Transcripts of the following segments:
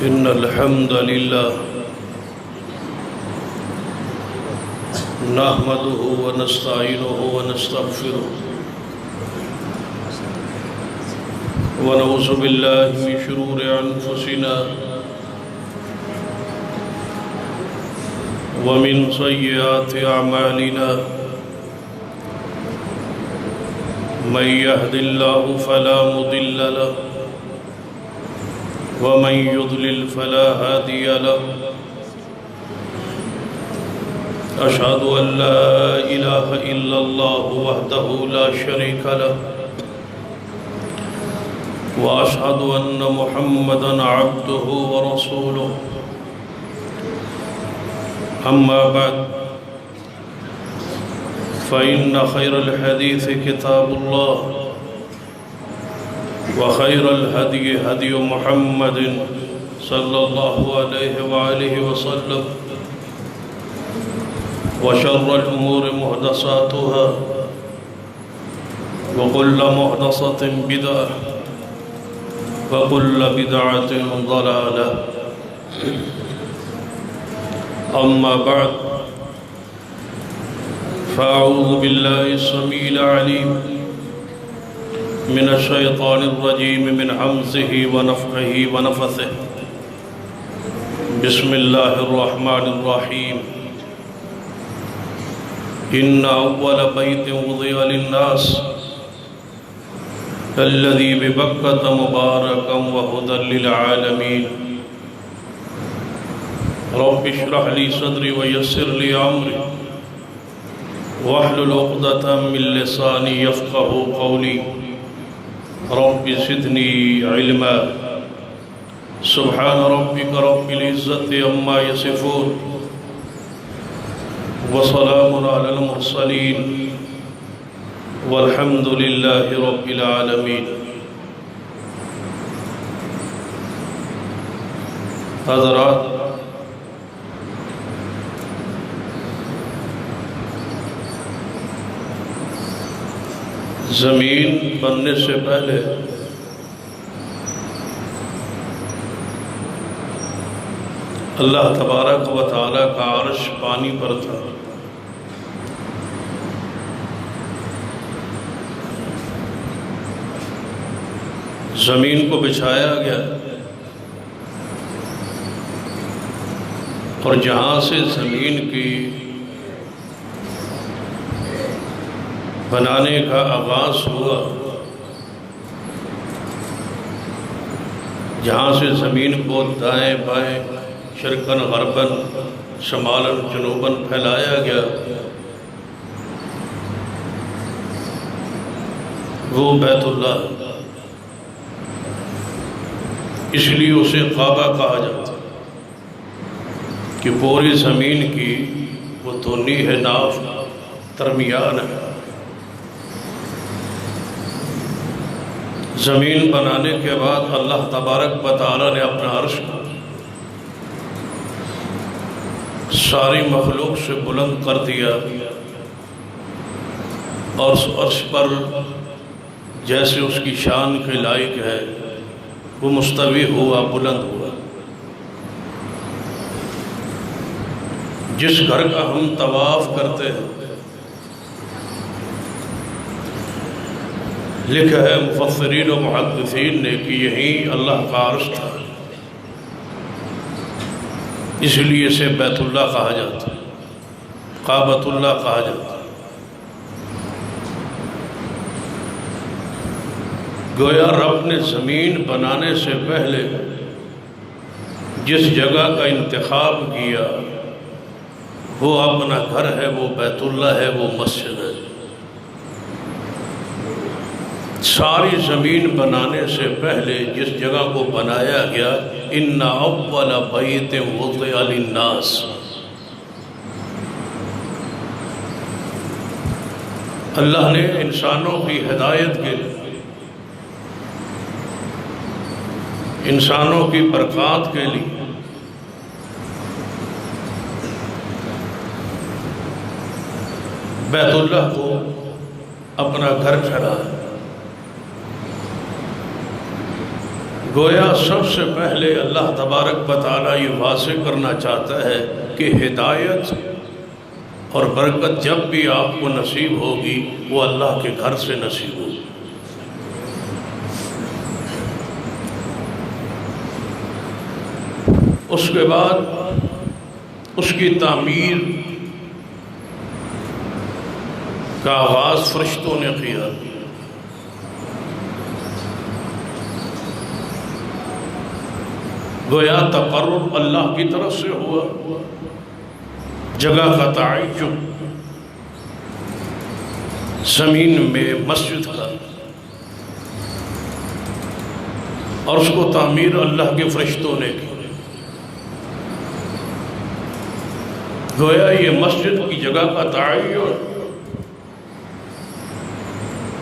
إن الحمد لله نحمده ونستعينه ونستغفره ونعوذ بالله من شرور أنفسنا ومن سيئات أعمالنا من يهد الله فلا مضل له ومن يضلل فلا هادي له أشهد أن لا إله إلا الله وحده لا شريك له وأشهد أن محمدًا عبده ورسوله أما بعد فإن خير الحديث كتاب الله وخير الهدي هدي محمد صلى الله عليه وآله وسلم وشر الأمور محدثاتها وكل محدثة بدعة وكل بدعة ضلالة أما بعد فأعوذ بالله السميع العليم من الشيطان الرجيم من همزه ونفخه ونفثه بسم الله الرحمن الرحيم إن أول بيت وضع للناس الذي ببكة مباركا وهدى للعالمين رب اشرح لي صدري ويسر لي أمري واحلل عقدة من لساني يفقه قولي رب زدني علما سبحان ربك رب العزة عما يصفون وسلام على المرسلين والحمد لله رب العالمين حضرات، زمین بننے سے پہلے اللہ تبارک و تعالیٰ کا عرش پانی پر تھا۔ زمین کو بچھایا گیا اور جہاں سے زمین کی بنانے کا آغاز ہوا، جہاں سے زمین کو دائیں بائیں شرقاً غرباً شمالاً جنوباً پھیلایا گیا، وہ بیت اللہ ہے، اس لیے اسے کعبہ کہا جاتا ہے کہ پوری زمین کی وہ دونی ہے، ناف درمیان ہے۔ زمین بنانے کے بعد اللہ تبارک و تعالیٰ نے اپنا عرش کو ساری مخلوق سے بلند کر دیا، اور اس عرش پر جیسے اس کی شان کے لائق ہے وہ مستوی ہوا، بلند ہوا۔ جس گھر کا ہم طواف کرتے ہیں، لکھا ہے مفسرین و محدثین نے کہ یہی اللہ کا عرش تھا، اس لیے اسے بیت اللہ کہا جاتا ہے، کعبۃ اللہ کہا جاتا ہے۔ گویا رب نے زمین بنانے سے پہلے جس جگہ کا انتخاب کیا وہ اپنا گھر ہے، وہ بیت اللہ ہے، وہ مسجد ہے۔ ساری زمین بنانے سے پہلے جس جگہ کو بنایا گیا، ان اول بیت وضع للناس، اللہ نے انسانوں کی ہدایت کے لیے، انسانوں کی برکات کے لیے بیت اللہ کو اپنا گھر ٹھہرایا۔ گویا سب سے پہلے اللہ تبارک و تعالیٰ یہ واضح کرنا چاہتا ہے کہ ہدایت اور برکت جب بھی آپ کو نصیب ہوگی وہ اللہ کے گھر سے نصیب ہوگی۔ اس کے بعد اس کی تعمیر کا آغاز فرشتوں نے کیا۔ گویا تقرب اللہ کی طرف سے ہوا، جگہ کا تعین زمین میں مسجد کا، اور اس کو تعمیر اللہ کے فرشتوں نے کی۔ گویا یہ مسجد کی جگہ کا تعین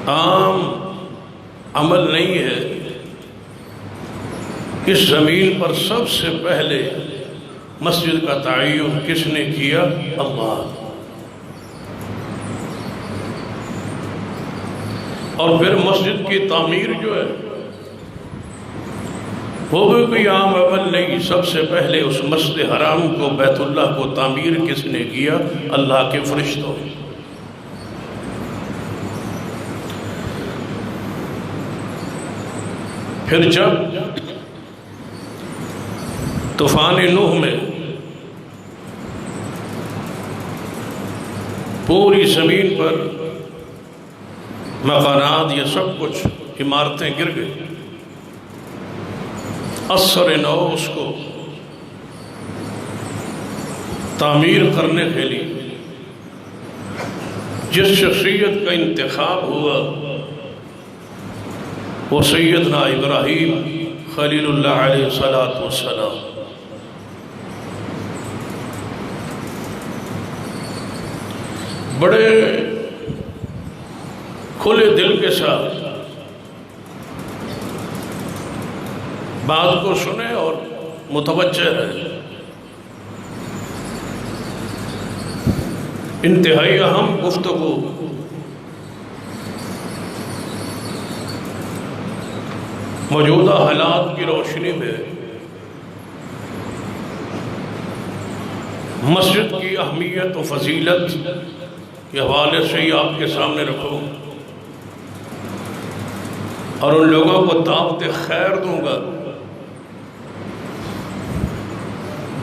عام عمل نہیں ہے، اس زمین پر سب سے پہلے مسجد کا تعین کس نے کیا؟ اللہ۔ اور پھر مسجد کی تعمیر جو ہے وہ بھی کوئی عام عمل نہیں، سب سے پہلے اس مسجد حرام کو، بیت اللہ کو تعمیر کس نے کیا؟ اللہ کے فرشتوں۔ پھر جب طوفان نوح میں پوری زمین پر مکانات، یہ سب کچھ عمارتیں گر گئی، اثر نو اس کو تعمیر کرنے کے لیے جس شخصیت کا انتخاب ہوا وہ سیدنا ابراہیم خلیل اللہ علیہ السلام۔ بڑے کھلے دل کے ساتھ بات کو سنیں اور متوجہ رہیں۔ انتہائی اہم گفتگو، موجودہ حالات کی روشنی میں مسجد کی اہمیت و فضیلت کے حوالے سے ہی آپ کے سامنے رکھوں، اور ان لوگوں کو دعوت خیر دوں گا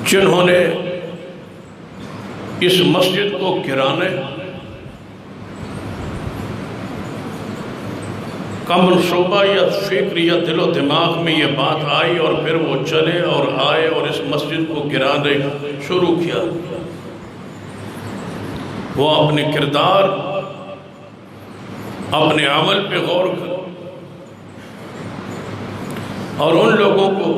جنہوں نے اس مسجد کو گرانے کا منصوبہ یا فکر یا دل و دماغ میں یہ بات آئی، اور پھر وہ چلے اور آئے اور اس مسجد کو گرانے شروع کیا۔ وہ اپنے کردار اپنے عمل پہ غور کرو اور ان لوگوں کو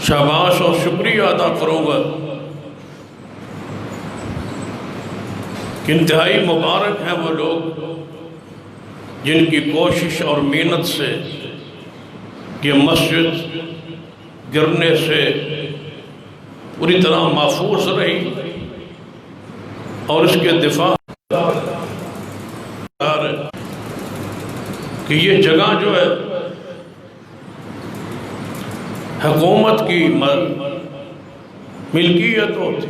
شاباش اور شکریہ ادا کروں گا کہ انتہائی مبارک ہیں وہ لوگ جن کی کوشش اور محنت سے یہ مسجد گرنے سے پوری طرح محفوظ رہی اور اس کے دفاع کہ یہ جگہ جو ہے حکومت کی ملکیت ہوتی،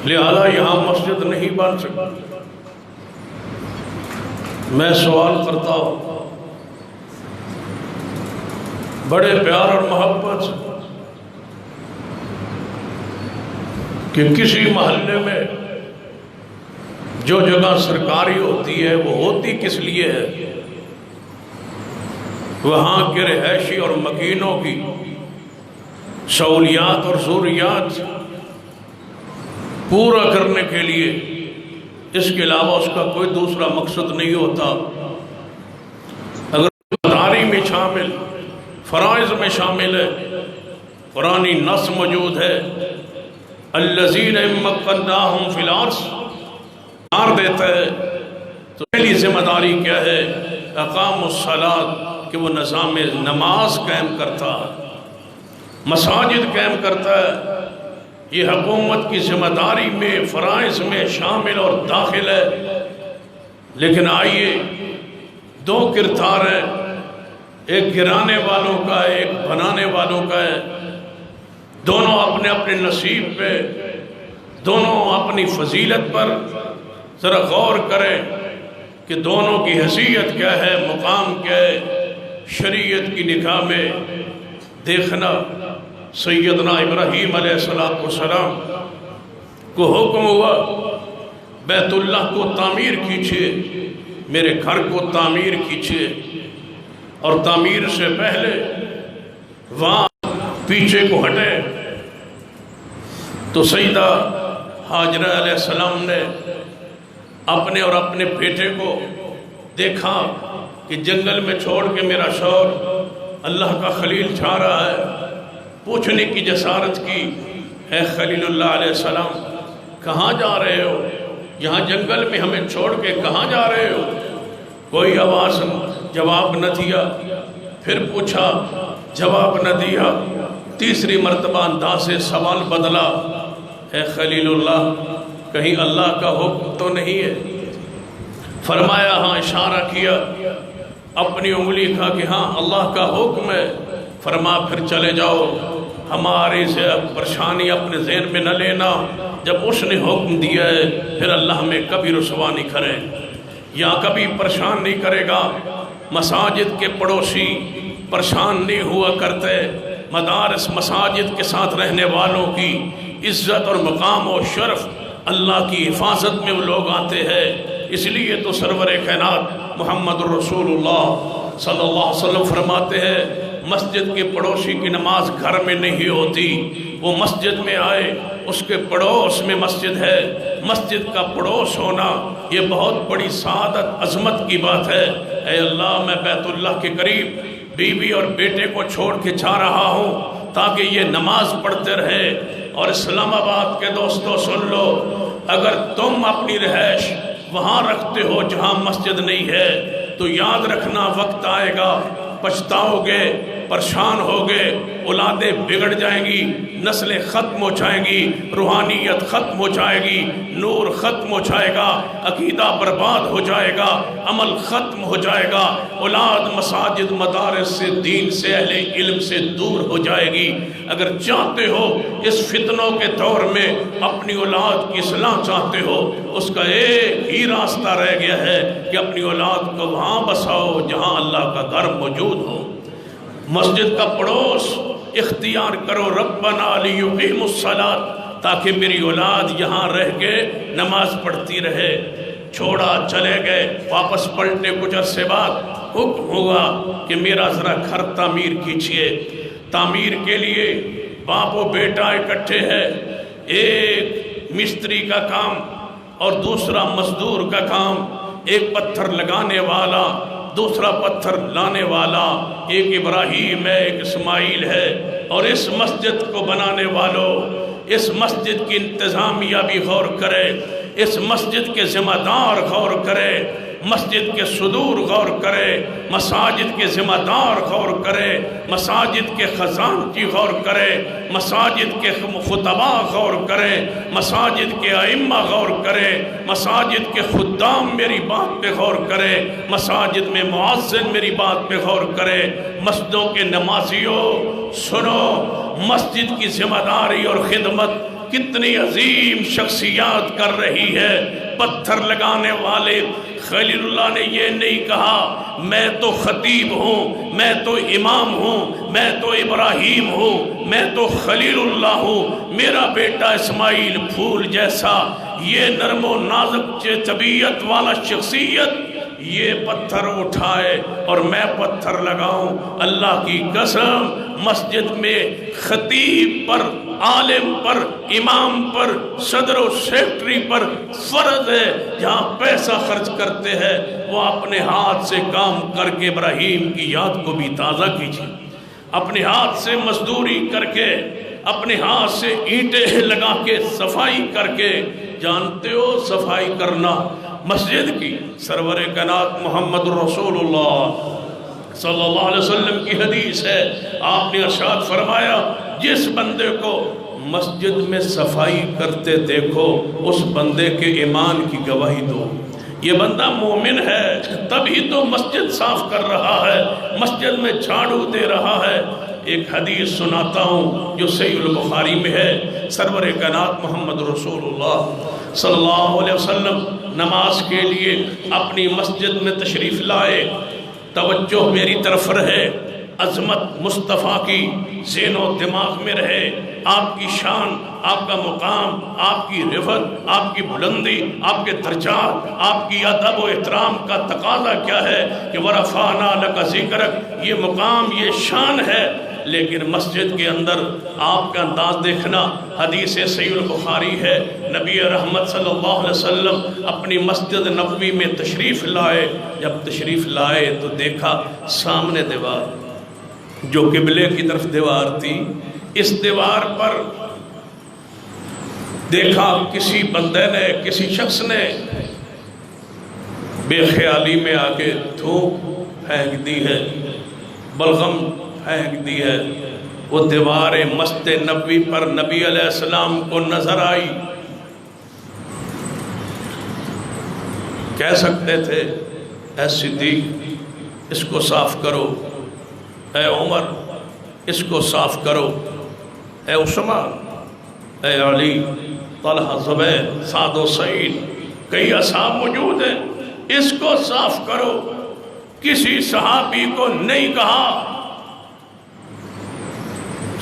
لہذا یہاں مسجد نہیں بن سکتی۔ میں سوال کرتا ہوں بڑے پیار اور محبت سے کہ کسی محلے میں جو جگہ سرکاری ہوتی ہے وہ ہوتی کس لیے ہے؟ وہاں کے رہائشی اور مکینوں کی سہولیات اور ضروریات پورا کرنے کے لیے، اس کے علاوہ اس کا کوئی دوسرا مقصد نہیں ہوتا۔ اگر داری میں شامل، فرائض میں شامل ہے، قرآنی نص موجود ہے، الذین مکناہم فی الارض مار دیتا ہے، تو پہلی ذمہ داری کیا ہے؟ اقام الصلاۃ، کہ وہ نظام نماز قائم کرتا ہے، مساجد قائم کرتا ہے۔ یہ حکومت کی ذمہ داری میں، فرائض میں شامل اور داخل ہے۔ لیکن آئیے، دو کردار ہیں، ایک گرانے والوں کا ہے، ایک بنانے والوں کا ہے۔ دونوں اپنے اپنے نصیب پہ، دونوں اپنی فضیلت پر ذرا غور کریں کہ دونوں کی حیثیت کیا ہے، مقام کیا ہے۔ شریعت کی نگاہ میں دیکھنا، سیدنا ابراہیم علیہ السلام کو حکم ہوا بیت اللہ کو تعمیر کیجیے، میرے گھر کو تعمیر کیجیے، اور تعمیر سے پہلے وہاں پیچھے کو ہٹے۔ تو سیدہ ہاجرہ علیہ السلام نے اپنے اور اپنے بیٹے کو دیکھا کہ جنگل میں چھوڑ کے میرا شوہر اللہ کا خلیل چھا رہا ہے۔ پوچھنے کی جسارت کی، اے خلیل اللہ علیہ السلام، کہاں جا رہے ہو؟ یہاں جنگل میں ہمیں چھوڑ کے کہاں جا رہے ہو؟ کوئی آواز جواب نہ دیا۔ پھر پوچھا، جواب نہ دیا۔ تیسری مرتبہ انداز سے سوال بدلا، اے خلیل اللہ، کہیں اللہ کا حکم تو نہیں ہے؟ فرمایا ہاں، اشارہ کیا، اپنی انگلی کھا کہ ہاں اللہ کا حکم ہے۔ فرما پھر چلے جاؤ، ہماری سے پریشانی اپنے ذہن میں نہ لینا، جب اس نے حکم دیا ہے پھر اللہ ہمیں کبھی رسوا نہیں کرے یا کبھی پریشان نہیں کرے گا۔ مساجد کے پڑوسی پریشان نہیں ہوا کرتے، مدارس مساجد کے ساتھ رہنے والوں کی عزت اور مقام و شرف، اللہ کی حفاظت میں وہ لوگ آتے ہیں۔ اس لیے تو سرور کائنات محمد رسول اللہ صلی اللہ علیہ وسلم فرماتے ہیں، مسجد کے پڑوسی کی نماز گھر میں نہیں ہوتی، وہ مسجد میں آئے، اس کے پڑوس میں مسجد ہے۔ مسجد کا پڑوس ہونا یہ بہت بڑی سعادت، عظمت کی بات ہے۔ اے اللہ، میں بیت اللہ کے قریب بیوی اور بیٹے کو چھوڑ کے جا رہا ہوں تاکہ یہ نماز پڑھتے رہے۔ اور اسلام آباد کے دوستو سن لو، اگر تم اپنی رہائش وہاں رکھتے ہو جہاں مسجد نہیں ہے تو یاد رکھنا وقت آئے گا، پچھتاؤ گے، پریشان ہوگے، اولادیں بگڑ جائیں گی، نسلیں ختم ہو جائیں گی، روحانیت ختم ہو جائے گی، نور ختم ہو جائے گا، عقیدہ برباد ہو جائے گا، عمل ختم ہو جائے گا، اولاد مساجد مدارس سے، دین سے، اہل علم سے دور ہو جائے گی۔ اگر چاہتے ہو اس فتنوں کے دور میں اپنی اولاد کی اصلاح چاہتے ہو، اس کا ایک ہی راستہ رہ گیا ہے کہ اپنی اولاد کو وہاں بساؤ جہاں اللہ کا گھر موجود ہو۔ مسجد کا پڑوس اختیار کرو، ربنا لیقیموا الصلاۃ، تاکہ میری اولاد یہاں رہ کے نماز پڑھتی رہے۔ چھوڑا، چلے گئے، واپس پلٹے کچھ عرصے بعد حکم ہوا کہ میرا ذرا گھر تعمیر کیجئے۔ تعمیر کے لیے باپ و بیٹا اکٹھے ہیں، ایک مستری کا کام اور دوسرا مزدور کا کام، ایک پتھر لگانے والا، دوسرا پتھر لانے والا، ایک ابراہیم ہے، ایک اسماعیل ہے۔ اور اس مسجد کو بنانے والوں، اس مسجد کی انتظامیہ بھی غور کرے، اس مسجد کے ذمہ دار غور کرے، مسجد کے صدور غور کرے، مساجد کے ذمہ دار غور کرے، مساجد کے خزانچی غور کرے، مساجد کے خطبہ غور کرے، مساجد کے ائمہ غور کرے، مساجد کے خدام میری بات پہ غور کرے، مساجد میں مؤذن میری بات پہ غور کرے، مسجدوں کے نمازیوں سنو، مسجد کی ذمہ داری اور خدمت کتنی عظیم شخصیات کر رہی ہے۔ پتھر لگانے والے خلیل اللہ نے یہ نہیں کہا میں تو خطیب ہوں، میں تو امام ہوں، میں تو ابراہیم ہوں، میں تو خلیل اللہ ہوں، میرا بیٹا اسماعیل پھول جیسا، یہ نرم و نازک طبیعت والا شخصیت یہ پتھر اٹھائے اور میں پتھر لگاؤں۔ اللہ کی قسم مسجد میں خطیب پر، عالم پر، امام پر، صدر و سیکٹری پر فرض ہے جہاں پیسہ خرچ کرتے ہیں وہ اپنے ہاتھ سے کام کر کے ابراہیم کی یاد کو بھی تازہ کیجیے، اپنے ہاتھ سے مزدوری کر کے، اپنے ہاتھ سے اینٹیں لگا کے، صفائی کر کے۔ جانتے ہو صفائی کرنا مسجد کی سرور کائنات محمد رسول اللہ صلی اللہ علیہ وسلم کی حدیث ہے، آپ نے ارشاد فرمایا جس بندے کو مسجد میں صفائی کرتے دیکھو اس بندے کے ایمان کی گواہی دو، یہ بندہ مومن ہے، تبھی تو مسجد صاف کر رہا ہے، مسجد میں جھاڑو دے رہا ہے۔ ایک حدیث سناتا ہوں جو صحیح البخاری میں ہے، سرور کائنات محمد رسول اللہ صلی اللہ علیہ وسلم نماز کے لیے اپنی مسجد میں تشریف لائے، توجہ میری طرف رہے، عظمت مصطفیٰ کی ذہن و دماغ میں رہے، آپ کی شان، آپ کا مقام، آپ کی رفعت، آپ کی بلندی، آپ کے درجات، آپ کی ادب و احترام کا تقاضا کیا ہے کہ وَرَفَعْنَا لَكَ ذِكْرَكَ، یہ مقام، یہ شان ہے۔ لیکن مسجد کے اندر آپ کا انداز دیکھنا، حدیث صحیح البخاری ہے، نبی رحمت صلی اللہ علیہ وسلم اپنی مسجد نبوی میں تشریف لائے، جب تشریف لائے تو دیکھا سامنے دیوار جو قبلے کی طرف دیوار تھی، اس دیوار پر دیکھا کسی بندے نے، کسی شخص نے بے خیالی میں آ کے تھوک پھینک دی ہے، بلغم پھینک دی ہے۔ وہ دیوار مسجد نبوی پر نبی علیہ السلام کو نظر آئی، کہہ سکتے تھے اے صدیق اس کو صاف کرو، اے عمر اس کو صاف کرو، اے عثمان، اے علی، طلحہ، زبیر، سعد و سعید، کئی اصحاب موجود ہیں، اس کو صاف کرو۔ کسی صحابی کو نہیں کہا۔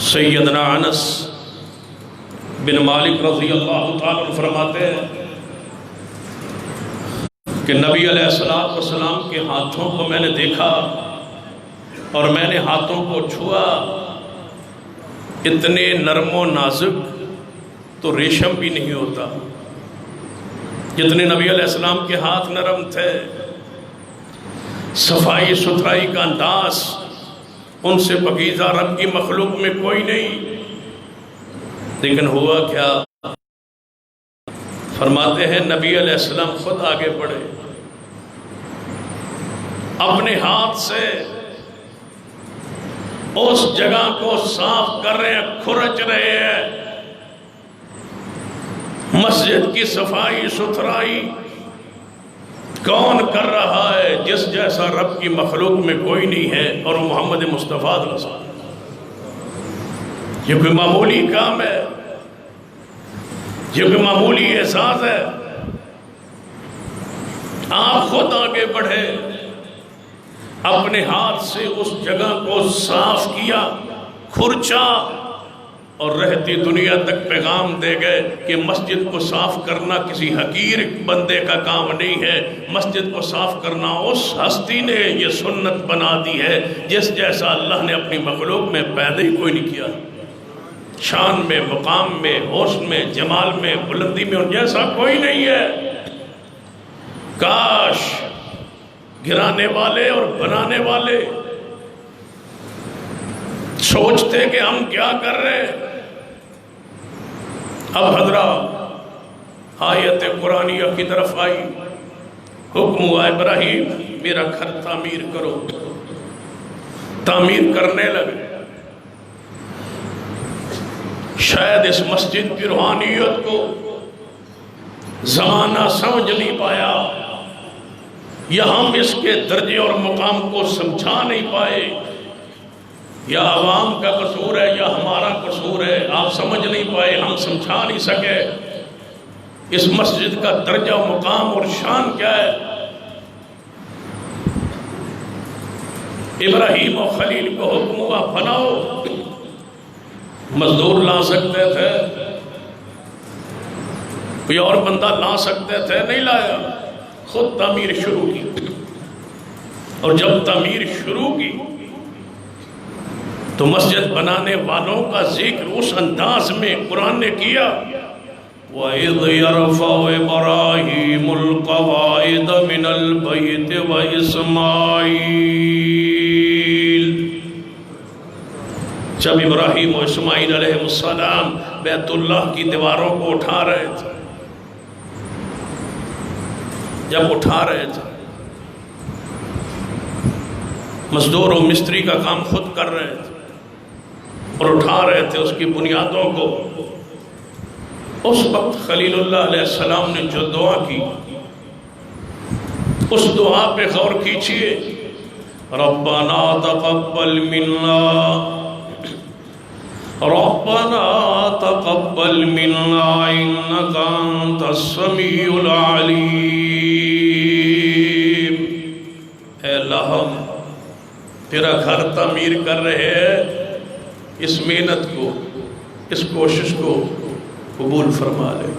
سیدنا انس بن مالک رضی اللہ تعالیٰ عنہ فرماتے ہیں کہ نبی علیہ السلام کے ہاتھوں کو میں نے دیکھا اور میں نے ہاتھوں کو چھوا، اتنے نرم و نازک تو ریشم بھی نہیں ہوتا جتنے نبی علیہ السلام کے ہاتھ نرم تھے، صفائی ستھرائی کا انداز ان سے پاکیزہ رب کی مخلوق میں کوئی نہیں۔ لیکن ہوا کیا؟ فرماتے ہیں نبی علیہ السلام خود آگے بڑھے، اپنے ہاتھ سے اس جگہ کو صاف کر رہے ہیں، کھرچ رہے ہیں۔ مسجد کی صفائی ستھرائی کون کر رہا ہے؟ جس جیسا رب کی مخلوق میں کوئی نہیں ہے، اور وہ محمد مصطفیٰ صلی اللہ علیہ وسلم۔ یہ کوئی معمولی کام ہے، یہ کوئی معمولی احساس ہے؟ آپ خود آگے بڑھے، اپنے ہاتھ سے اس جگہ کو صاف کیا، کھرچا، اور رہتی دنیا تک پیغام دے گئے کہ مسجد کو صاف کرنا کسی حقیر بندے کا کام نہیں ہے، مسجد کو صاف کرنا اس ہستی نے یہ سنت بنا دی ہے جس جیسا اللہ نے اپنی مخلوق میں پیدا ہی کوئی نہیں کیا، شان میں، مقام میں، حسن میں، جمال میں، بلندی میں ان جیسا کوئی نہیں ہے۔ کاش گرانے والے اور بنانے والے سوچتے کہ ہم کیا کر رہے ہیں۔ اب حضرات آیت قرآنیہ کی طرف آئی، حکم ہوا ابراہیم میرا گھر تعمیر کرو، تعمیر کرنے لگے۔ شاید اس مسجد کی روحانیت کو زمانہ سمجھ نہیں پایا، یا ہم اس کے درجے اور مقام کو سمجھا نہیں پائے، یا عوام کا قصور ہے یا ہمارا قصور ہے، آپ سمجھ نہیں پائے، ہم سمجھا نہیں سکے اس مسجد کا درجہ مقام اور شان کیا ہے۔ ابراہیم و خلیل کو حکم ہوا بناؤ، مزدور لا سکتے تھے، کوئی اور بندہ لا سکتے تھے، نہیں لایا، خود تعمیر شروع کی۔ اور جب تعمیر شروع کی تو مسجد بنانے والوں کا ذکر اس انداز میں قرآن نے کیا، وَإِذْ يَرْفَعُ إِبْرَاهِيمُ الْقَوَاعِدَ مِنَ الْبَيْتِ وَإِسْمَاعِيلُ، جب ابراہیم و اسماعیل علیہ السلام بیت اللہ کی دیواروں کو اٹھا رہے تھے، جب اٹھا رہے تھے، مزدور و مستری کا کام خود کر رہے تھے اور اٹھا رہے تھے اس کی بنیادوں کو، اس وقت خلیل اللہ علیہ السلام نے جو دعا کی، اس دعا پہ غور کیجئے، ربنا تقبل منا، ربنا تقبل منا انک انت السمیع العلیم۔ اے اللہ ہم تیرا گھر تعمیر کر رہے ہیں، اس محنت کو، اس کوشش کو قبول فرما لے۔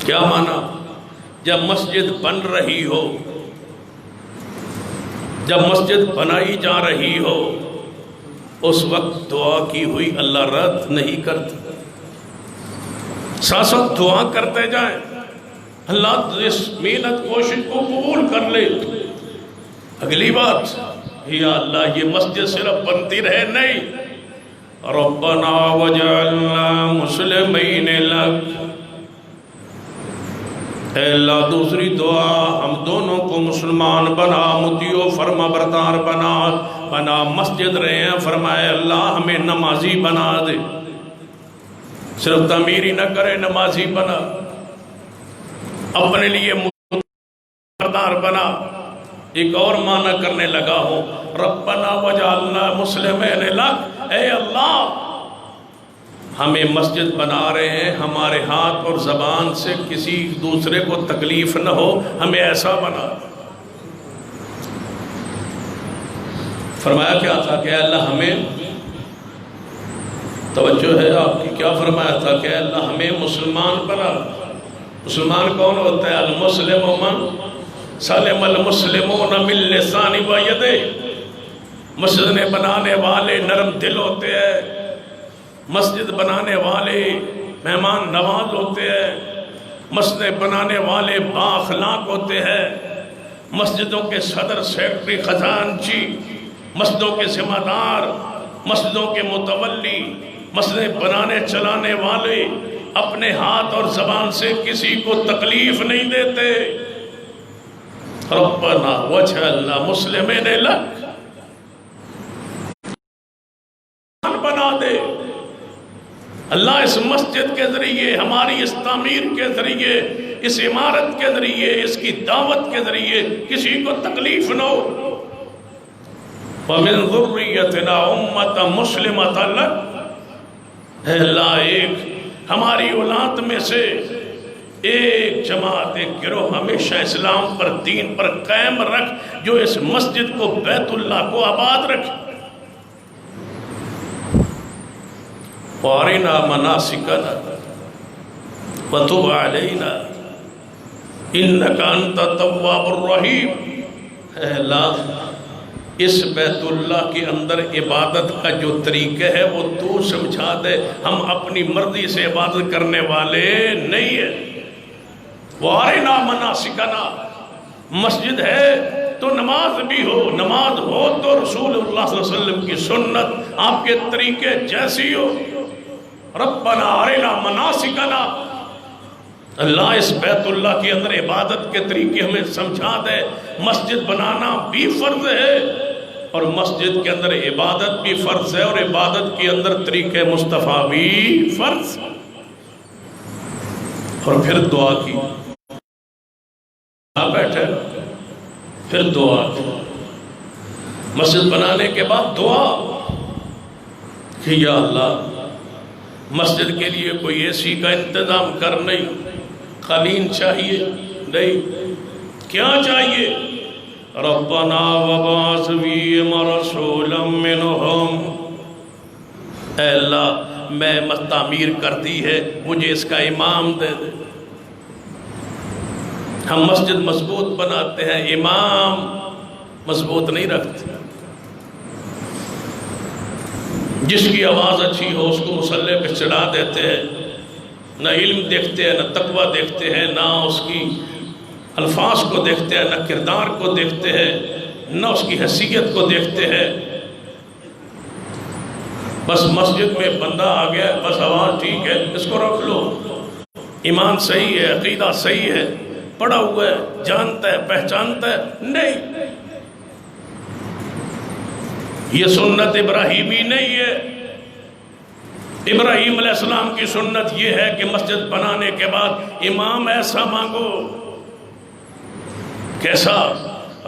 کیا مانا؟ جب مسجد بن رہی ہو، جب مسجد بنائی جا رہی ہو، اس وقت دعا کی ہوئی اللہ رد نہیں کرتا، ساتھ ساتھ دعا کرتے جائیں، اللہ اس محنت کوشش کو قبول کر لے۔ اگلی بات، یا اللہ یہ مسجد صرف بنتی رہے نہیں، ربنا وجعلنا مسلمین لک، اے اللہ دوسری دعا، ہم دونوں کو مسلمان بنا، مطیع و فرما بردار بنا مسجد رہے ہیں، فرمائے اللہ ہمیں نمازی بنا دے، صرف تعمیر ہی نہ کرے، نمازی بنا، اپنے لیے بردار بنا۔ ایک اور معنی کرنے لگا ہوں، ربنا وجعلنا مسلمین لک، اے اللہ ہمیں مسجد بنا رہے ہیں، ہمارے ہاتھ اور زبان سے کسی دوسرے کو تکلیف نہ ہو، ہمیں ایسا بنا۔ فرمایا کیا تھا کہ اے اللہ ہمیں، توجہ ہے آپ کی، کیا فرمایا تھا کہ اے اللہ ہمیں مسلمان بنا۔ مسلمان کون ہوتا ہے؟ المسلم من سلم المسلمون من لسان و یدہ، مسجد بنانے والے نرم دل ہوتے ہیں، مسجد بنانے والے مہمان نواز ہوتے ہیں، مسجد بنانے والے بااخلاق ہوتے ہیں، مسجدوں کے صدر، سیکرٹری، خزانچی، مسجدوں کے ذمہ دار، مسجدوں کے متولی، مسجد بنانے چلانے والے اپنے ہاتھ اور زبان سے کسی کو تکلیف نہیں دیتے۔ ربنا وجعلنا مسلمین لک، بنا دے اللہ اس مسجد کے ذریعے، ہماری اس تعمیر کے ذریعے، اس عمارت کے ذریعے، اس کی دعوت کے ذریعے کسی کو تکلیف نہ ہو۔ وَمِن ذُرِّيَّتِنَا أُمَّةً مُسْلِمَةً لَكَ، اے اللہ ایک ہماری اولاد میں سے ایک جماعت، ایک گروہ ہمیشہ اسلام پر، دین پر قائم رکھ، جو اس مسجد کو، بیت اللہ کو آباد رکھ۔ وَأَرِنَا مَنَاسِكَنَا وَتُبْ عَلَيْنَا إِنَّكَ أَنْتَ التَّوَّابُ الرَّحِيمُ، اے اللہ اس بیت اللہ کے اندر عبادت کا جو طریقہ ہے وہ تو سمجھا دے، ہم اپنی مرضی سے عبادت کرنے والے نہیں ہیں۔ وَأَرِنَا مَنَاسِكَنَا، مسجد ہے تو نماز بھی ہو، نماز ہو تو رسول اللہ صلی اللہ علیہ وسلم کی سنت آپ کے طریقے جیسی ہو۔ ربنا ارنا مناسکنا، اللہ اس بیت اللہ کے اندر عبادت کے طریقے ہمیں سمجھا دے۔ مسجد بنانا بھی فرض ہے اور مسجد کے اندر عبادت بھی فرض ہے، اور عبادت کے اندر طریقے مصطفیٰ بھی فرض۔ اور پھر دعا کی، بیٹھے پھر دعا کی، مسجد بنانے کے بعد دعا کہ یا اللہ مسجد کے لیے کوئی اے سی کا انتظام کر، نہیں قالین چاہیے، نہیں کیا چاہیے؟ ربنا وبعث فیہم رسولا منہم، اے اللہ میں تعمیر کر دی ہے، مجھے اس کا امام دے دے۔ ہم مسجد مضبوط بناتے ہیں، امام مضبوط نہیں رکھتے۔ جس کی آواز اچھی ہو اس کو مصلی پہ چڑھا دیتے ہیں، نہ علم دیکھتے ہیں، نہ تقوی دیکھتے ہیں، نہ اس کی الفاظ کو دیکھتے ہیں، نہ کردار کو دیکھتے ہیں، نہ اس کی حیثیت کو دیکھتے ہیں۔ بس مسجد میں بندہ آ گیا، بس آواز ٹھیک ہے، اس کو رکھ لو، ایمان صحیح ہے، عقیدہ صحیح ہے، پڑھا ہوا ہے، جانتا ہے، پہچانتا ہے، نہیں۔ یہ سنت ابراہیمی نہیں ہے۔ ابراہیم علیہ السلام کی سنت یہ ہے کہ مسجد بنانے کے بعد امام ایسا مانگو، کیسا؟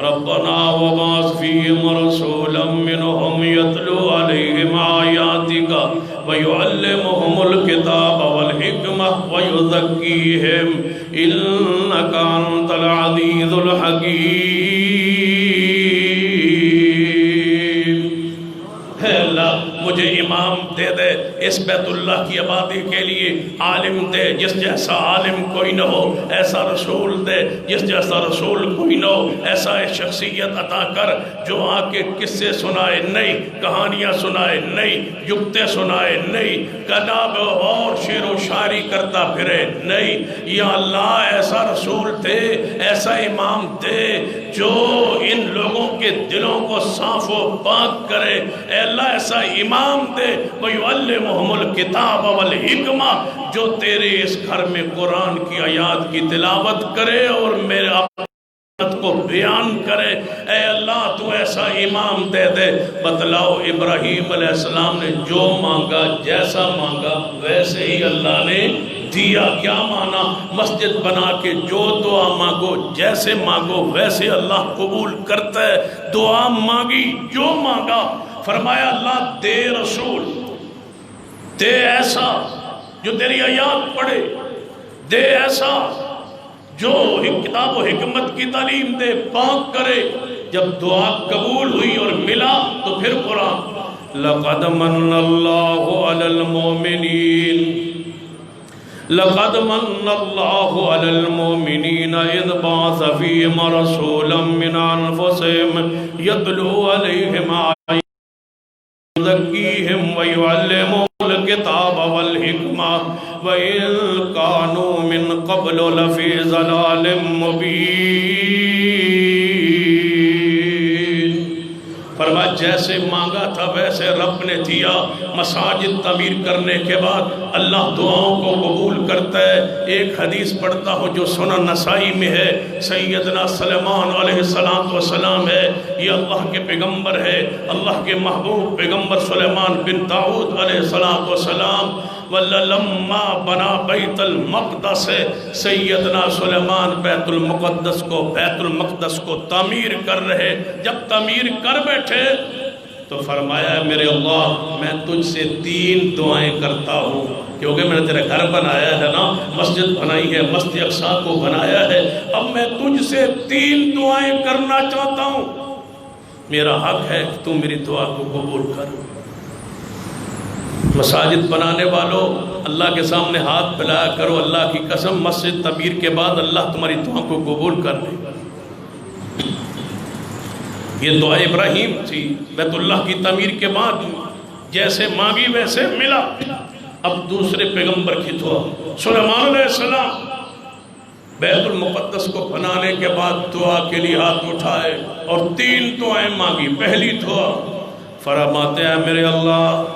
ربنا وبعث فیہم رسولا منہم یتلو علیہم آیاتک ویعلمہم الکتاب والحکمہ ویزکیہم انک انت العزیز الحکیم۔ اے اللہ مجھے امام دے دے اس بیت اللہ کی آبادی کے لیے، عالم دے جس جیسا عالم کوئی نہ ہو، ایسا رسول دے جس جیسا رسول کوئی نہ ہو، ایسا شخصیت عطا کر جو آ کے قصے سنائے نہیں، کہانیاں سنائے نہیں، جگتے سنائے نہیں، کتاب اور شعر و شاعری کرتا پھرے نہیں۔ یا اللہ ایسا رسول دے، ایسا امام دے جو ان لوگوں کے دلوں کو صاف و پاک کرے۔ اے اللہ ایسا امام دے وَيُعَلِّمُهُمُ الْكِتَابَ وَالْحِكْمَةَ، جو تیرے اس گھر میں قرآن کی آیات کی تلاوت کرے اور میرے اپنی کو بیان کرے۔ اے اللہ تو ایسا امام دے دے۔ بتلاؤ ابراہیم علیہ السلام نے جو مانگا، جیسا مانگا ویسے ہی اللہ نے دیا۔ کیا مانا؟ مسجد بنا کے جو دعا مانگو، جیسے مانگو ویسے اللہ قبول کرتا ہے۔ دعا مانگی، جو مانگا، فرمایا اللہ دے رسول، دے ایسا جو تیری آیات پڑھے، دے ایسا جو کتاب و حکمت کی تعلیم دے، پاک کرے۔ جب دعا قبول ہوئی اور ملا تو پھر قرآن لَقَدْ مَنَّ اللَّهُ عَلَى الْمُؤْمِنِينَ لَقَدْ مَنَّ اللَّهُ عَلَى الْمُؤْمِنِينَ إِذْ بَعَثَ فِيهِمْ رَسُولًا مِّنْ أَنفُسِهِمْ يَتْلُو عَلَيْهِمْ آيَاتِهِ وَيُزَكِّيهِمْ وَيُعَلِّمُهُمُ الْكِتَابَ وَالْحِكْمَةَ وَإِن كَانُوا مِن قَبْلُ لَفِي ضَلَالٍ مُّبِينٍ۔ فرمایا جیسے مانگا تھا ویسے رب نے دیا۔ مساجد تعمیر کرنے کے بعد اللہ دعاؤں کو قبول کرتا ہے۔ ایک حدیث پڑھتا ہوں جو سنن نسائی میں ہے، سیدنا سلیمان علیہ السلام ہے، یہ اللہ کے پیغمبر ہے، اللہ کے محبوب پیغمبر سلیمان بن داؤد علیہ السلام۔ وَلَمَّا بَنَا بَيْتَ الْمَقْدَسِ، سیدنا سلیمان بیت المقدس کو تعمیر کر رہے۔ جب تعمیر کر بیٹھے تو فرمایا میرے اللہ میں تجھ سے 3 دعائیں کرتا ہوں، کیونکہ میں نے تیرا گھر بنایا ہے نا، مسجد بنائی ہے، مسجد اقصیٰ کو بنایا ہے، اب میں تجھ سے 3 دعائیں کرنا چاہتا ہوں۔ میرا حق ہے کہ تم میری دعا کو قبول کر۔ مساجد بنانے والوں اللہ کے سامنے ہاتھ پھیلایا کرو، اللہ کی قسم مسجد تعمیر کے بعد اللہ تمہاری دعا کو قبول کر لے گا۔ یہ دعا ابراہیم تھی بیت اللہ کی تعمیر کے بعد، جیسے مانگی ویسے ملا۔ اب دوسرے پیغمبر کی دعا، سلیمان علیہ السلام بیت المقدس کو بنانے کے بعد دعا کے لیے ہاتھ اٹھائے اور 3 دعائیں مانگی۔ پہلی دعا فرماتے ہیں میرے اللہ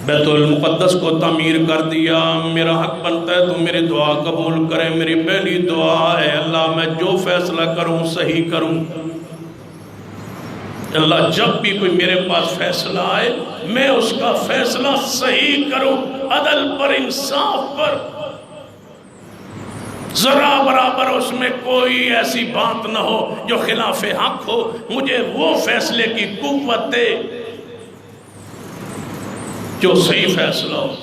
بیت المقدس کو تعمیر کر دیا، میرا حق بنتا ہے تو میری دعا قبول کرے۔ میری پہلی دعا ہے اللہ میں جو فیصلہ کروں صحیح کروں۔ اللہ جب بھی کوئی میرے پاس فیصلہ آئے میں اس کا فیصلہ صحیح کروں، عدل پر، انصاف پر، ذرا برابر اس میں کوئی ایسی بات نہ ہو جو خلاف حق ہو۔ مجھے وہ فیصلے کی قوت دے جو صحیح فیصلہ ہو۔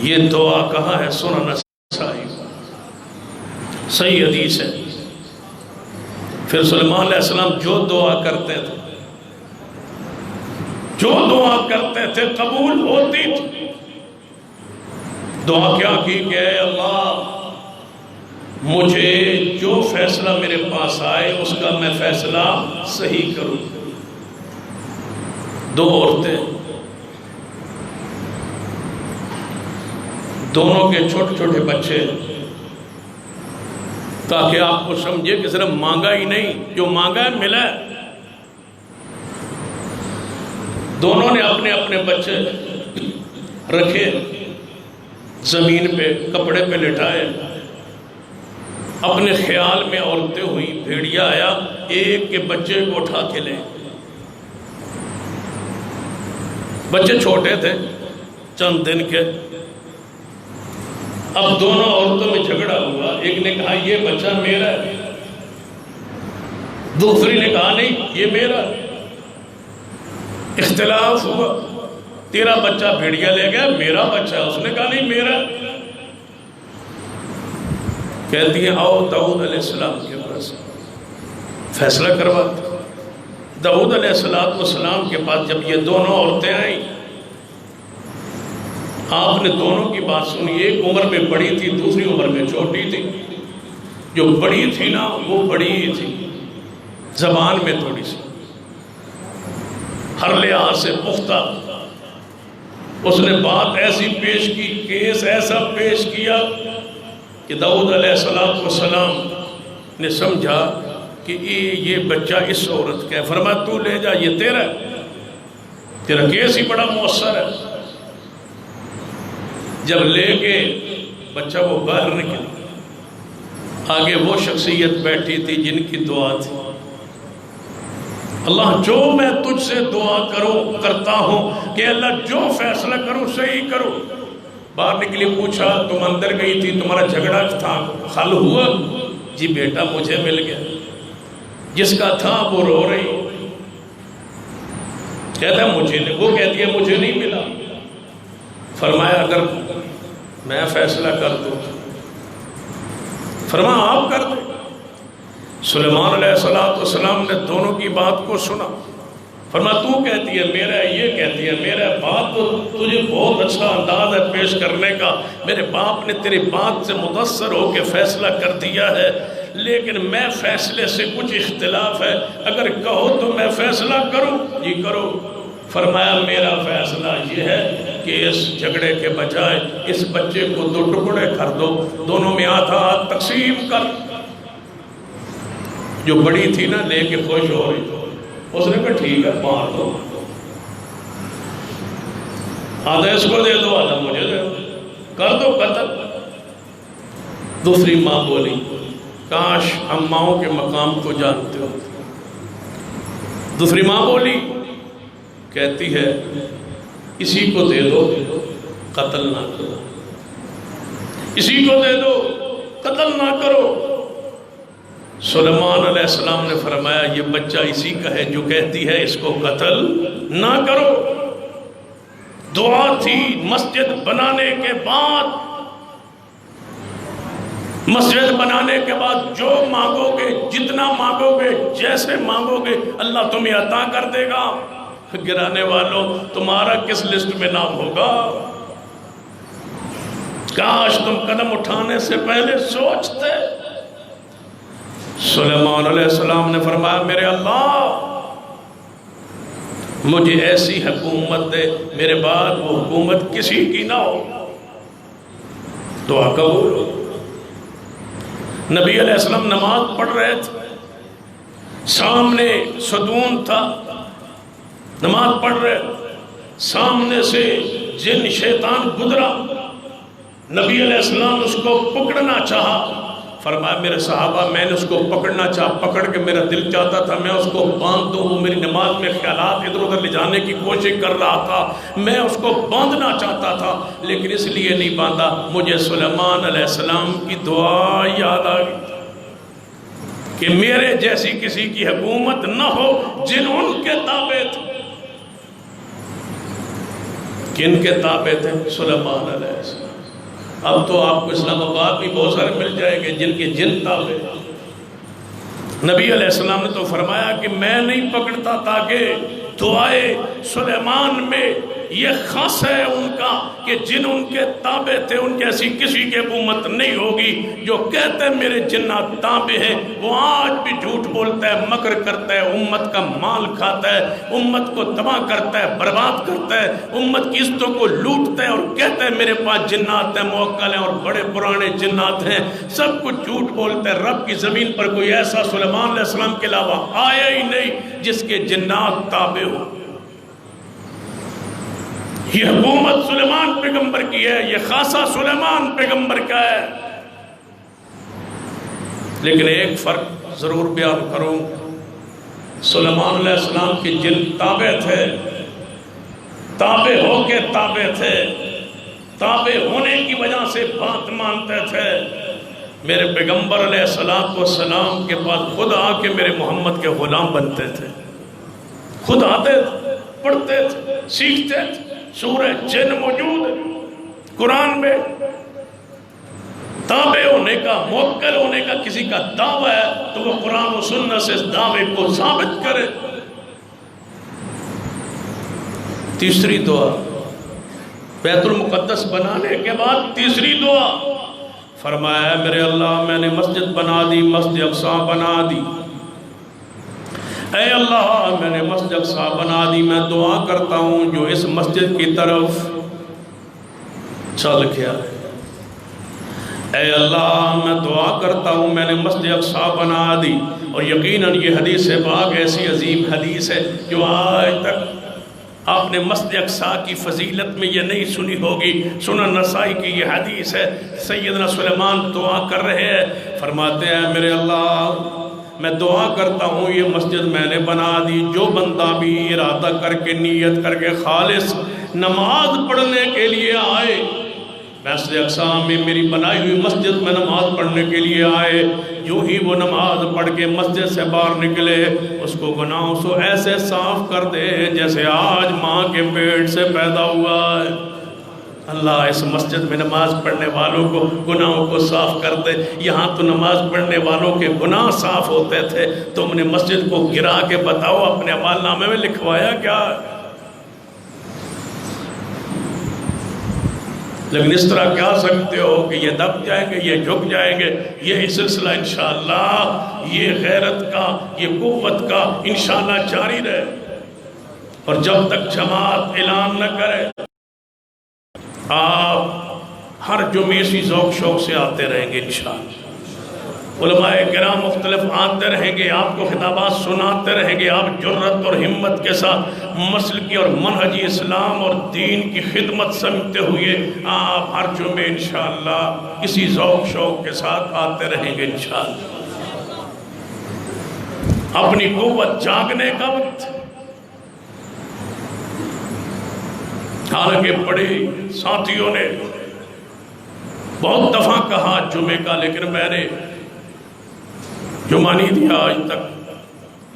یہ دعا کہاں ہے؟ سنن نسائی، صحیح حدیث ہے۔ پھر سلیمان علیہ السلام جو دعا کرتے تھے قبول ہوتی تھی۔ دعا کیا کی کہ اے اللہ مجھے جو فیصلہ میرے پاس آئے اس کا میں فیصلہ صحیح کروں۔ 2 عورتیں، دونوں کے چھوٹے چھوٹے بچے، تاکہ آپ کو سمجھے کہ صرف مانگا ہی نہیں، جو مانگا ہے ملا ہے۔ دونوں نے اپنے اپنے بچے رکھے زمین پہ، کپڑے پہ لٹائے، اپنے خیال میں عورتیں ہوئی۔ بھیڑیا آیا، ایک کے بچے کو اٹھا کے لے۔ بچے چھوٹے تھے، چند دن کے۔ اب دونوں عورتوں میں جھگڑا ہوا۔ ایک نے کہا یہ بچہ میرا ہے، دوسری نے کہا نہیں یہ میرا ہے۔ اختلاف ہوا، تیرا بچہ بھیڑیا لے گیا، میرا بچہ، اس نے کہا نہیں میرا۔ کہتی ہیں آؤ داؤد علیہ السلام کے پاس فیصلہ کرواتے۔ داؤد علیہ السلام کے پاس جب یہ دونوں عورتیں آئیں، آپ نے دونوں کی بات سنی۔ ایک عمر میں بڑی تھی، دوسری عمر میں چھوٹی تھی۔ جو بڑی تھی نا وہ بڑی ہی تھی، زبان میں تھوڑی سی ہر لحاظ سے پختہ۔ اس نے بات ایسی پیش کی، کیس ایسا پیش کیا کہ داؤد علیہ السلام نے سمجھا کہ یہ بچہ اس عورت کا ہے۔ فرمایا تو لے جا، یہ تیرا ہے، تیرا کیس ہی بڑا مؤثر ہے۔ جب لے کے بچہ وہ باہر نکلی، آگے وہ شخصیت بیٹھی تھی جن کی دعا تھی اللہ جو میں تجھ سے دعا کرتا ہوں کہ اللہ جو فیصلہ کروں صحیح کروں۔ باہر نکلی، پوچھا تم اندر گئی تھی، تمہارا جھگڑا تھا، حل ہوا؟ جی بیٹا مجھے مل گیا۔ جس کا تھا وہ رو رہی، کہتا ہے مجھے نہیں، وہ کہتی ہے مجھے نہیں ملا۔ فرمایا اگر میں فیصلہ کر دوں؟ فرمایا آپ کر دیں۔ سلیمان علیہ السلام نے دونوں کی بات کو سنا۔ فرمایا تو کہتی ہے میرا ہے، یہ کہتی ہے میرا ہے۔ بات تو تجھے بہت اچھا انداز ہے پیش کرنے کا، میرے باپ نے تیری بات سے متاثر ہو کے فیصلہ کر دیا ہے، لیکن میں فیصلے سے کچھ اختلاف ہے، اگر کہو تو میں فیصلہ کروں؟ جی کرو۔ فرمایا میرا فیصلہ یہ ہے کہ اس جھگڑے کے بجائے اس بچے کو 2 ٹکڑے کر دو، دونوں میں آدھا تقسیم کر۔ جو بڑی تھی نا لے کے خوش ہو رہی، اس نے کہا ٹھیک ہے مار دو، آدھا اس کو دے دو آدھا مجھے دے دو، کر دو قتل۔ دوسری ماں بولی کاش ہم ماؤں کے مقام کو جانتے ہو۔ دوسری ماں بولی، کہتی ہے اسی کو دے دو قتل نہ کرو، اسی کو دے دو قتل نہ کرو۔ سلیمان علیہ السلام نے فرمایا یہ بچہ اسی کا ہے جو کہتی ہے اس کو قتل نہ کرو۔ دعا تھی مسجد بنانے کے بعد، مسجد بنانے کے بعد جو مانگو گے، جتنا مانگو گے، جیسے مانگو گے، اللہ تمہیں عطا کر دے گا۔ گرانے والوں تمہارا کس لسٹ میں نام ہوگا؟ کاش تم قدم اٹھانے سے پہلے سوچتے۔ سلیمان علیہ السلام نے فرمایا میرے اللہ مجھے ایسی حکومت دے میرے بعد وہ حکومت کسی کی نہ ہو۔ دعا قبول ہو۔ نبی علیہ السلام نماز پڑھ رہے تھے، سامنے ستون تھا، نماز پڑھ رہے، سامنے سے جن شیطان گزرا، نبی علیہ السلام اس کو پکڑنا چاہا، فرمایا میرے صحابہ میں نے اس کو پکڑنا چاہا، پکڑ کے میرا دل چاہتا تھا میں اس کو باندھ دوں، وہ میری نماز میں خیالات ادھر ادھر لے جانے کی کوشش کر رہا تھا، میں اس کو باندھنا چاہتا تھا لیکن اس لیے نہیں باندھا، مجھے سلیمان علیہ السلام کی دعا یاد آ گئی کہ میرے جیسی کسی کی حکومت نہ ہو، جن ان کے تابع تھے۔ کن کے تابع تھے؟ سلیمان علیہ السلام۔ اب تو آپ کو اسلام آباد بھی بہت سارے مل جائیں گے جن کے جن تابع۔ نبی علیہ السلام نے تو فرمایا کہ میں نہیں پکڑتا تاکہ دعائے سلیمان میں یہ خاص ہے ان کا کہ جن ان کے تابع تھے ان جیسی کسی کی حکومت نہیں ہوگی۔ جو کہتے ہیں میرے جنات تابع ہیں وہ آج بھی جھوٹ بولتا ہے، مکر کرتا ہے، امت کا مال کھاتا ہے، امت کو تباہ کرتا ہے، برباد کرتا ہے، امت کی عزتوں کو لوٹتا ہے اور کہتا ہے میرے پاس جنات ہیں، موکل ہیں اور بڑے پرانے جنات ہیں، سب کچھ جھوٹ بولتا ہے۔ رب کی زمین پر کوئی ایسا سلیمان علیہ السلام کے علاوہ آیا ہی نہیں جس کے جنات تابع ہو۔ یہ حکومت سلیمان پیغمبر کی ہے، یہ خاصہ سلیمان پیغمبر کا ہے۔ لیکن ایک فرق ضرور بیان کروں، سلیمان علیہ السلام کے جن تابع تھے، تابع ہو کے تابع تھے، تابع ہونے کی وجہ سے بات مانتے تھے۔ میرے پیغمبر علیہ السلام کے پاس خود آ کے میرے محمد کے غلام بنتے تھے، خود آتے تھے، پڑھتے تھے، سیکھتے تھے۔ سورہ جن موجود ہے قرآن میں۔ تابع ہونے کا، موکل ہونے کا کسی کا دعویٰ ہے تو وہ قرآن و سنت سے اس دعوے کو ثابت کرے۔ تیسری دعا بیت المقدس بنانے کے بعد تیسری دعا فرمایا میرے اللہ میں نے مسجد بنا دی، مسجد اقصی بنا دی، اے اللہ میں نے مسجد اقصی بنا دی، میں دعا کرتا ہوں جو اس مسجد کی طرف چل گیا ہے، اے اللہ میں دعا کرتا ہوں میں نے مسجد اقصی بنا دی۔ اور یقیناً یہ حدیث پاک ایسی عظیم حدیث ہے جو آج تک آپ نے مسجد اقصی کی فضیلت میں یہ نہیں سنی ہوگی۔ سنن نسائی کی یہ حدیث ہے، سیدنا سلیمان دعا کر رہے ہیں، فرماتے ہیں میرے اللہ میں دعا کرتا ہوں یہ مسجد میں نے بنا دی، جو بندہ بھی ارادہ کر کے نیت کر کے خالص نماز پڑھنے کے لیے آئے، مسجد اقصی میں میری بنائی ہوئی مسجد میں نماز پڑھنے کے لیے آئے، جو ہی وہ نماز پڑھ کے مسجد سے باہر نکلے اس کو گناہوں سے ایسے صاف کر دے جیسے آج ماں کے پیٹ سے پیدا ہوا ہے۔ اللہ اس مسجد میں نماز پڑھنے والوں کو گناہوں کو صاف کر دے۔ یہاں تو نماز پڑھنے والوں کے گناہ صاف ہوتے تھے، تم نے مسجد کو گرا کے بتاؤ اپنے اعمال نامے میں لکھوایا کیا؟ لیکن اس طرح کہہ سکتے ہو کہ یہ دب جائیں گے، یہ جھک جائیں گے، یہ سلسلہ انشاءاللہ یہ غیرت کا، یہ قوت کا انشاءاللہ جاری رہے، اور جب تک جماعت اعلان نہ کرے آپ ہر جمعے اسی ذوق شوق سے آتے رہیں گے انشاءاللہ۔ علماء کرام مختلف آتے رہیں گے، آپ کو خطابات سناتے رہیں گے، آپ جرت اور ہمت کے ساتھ مسلکی اور منہجی اسلام اور دین کی خدمت سمجھتے ہوئے آپ ہر جمعے انشاءاللہ اسی ذوق شوق کے ساتھ آتے رہیں گے انشاءاللہ۔ اپنی قوت جاگنے کا وقت، حالانکہ بڑے ساتھیوں نے بہت دفعہ کہا جمعے کا، لیکن میں نے جمعہ نہیں دیا آج تک،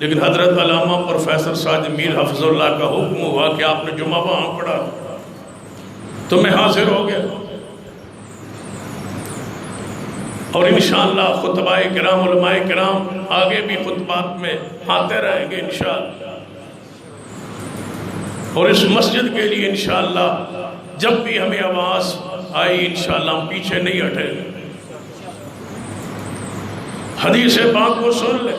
لیکن حضرت علامہ پروفیسر ساجد میر حفظ اللہ کا حکم ہوا کہ آپ نے جمعہ وہاں پڑھا تو میں حاضر ہو گیا، اور انشاءاللہ خطبہ کرام علماء کرام آگے بھی خطبات میں آتے رہیں گے انشاءاللہ، اور اس مسجد کے لیے انشاءاللہ جب بھی ہمیں آواز آئی انشاءاللہ ہم پیچھے نہیں ہٹیں گے۔ حدیث پاک کو سن لیں،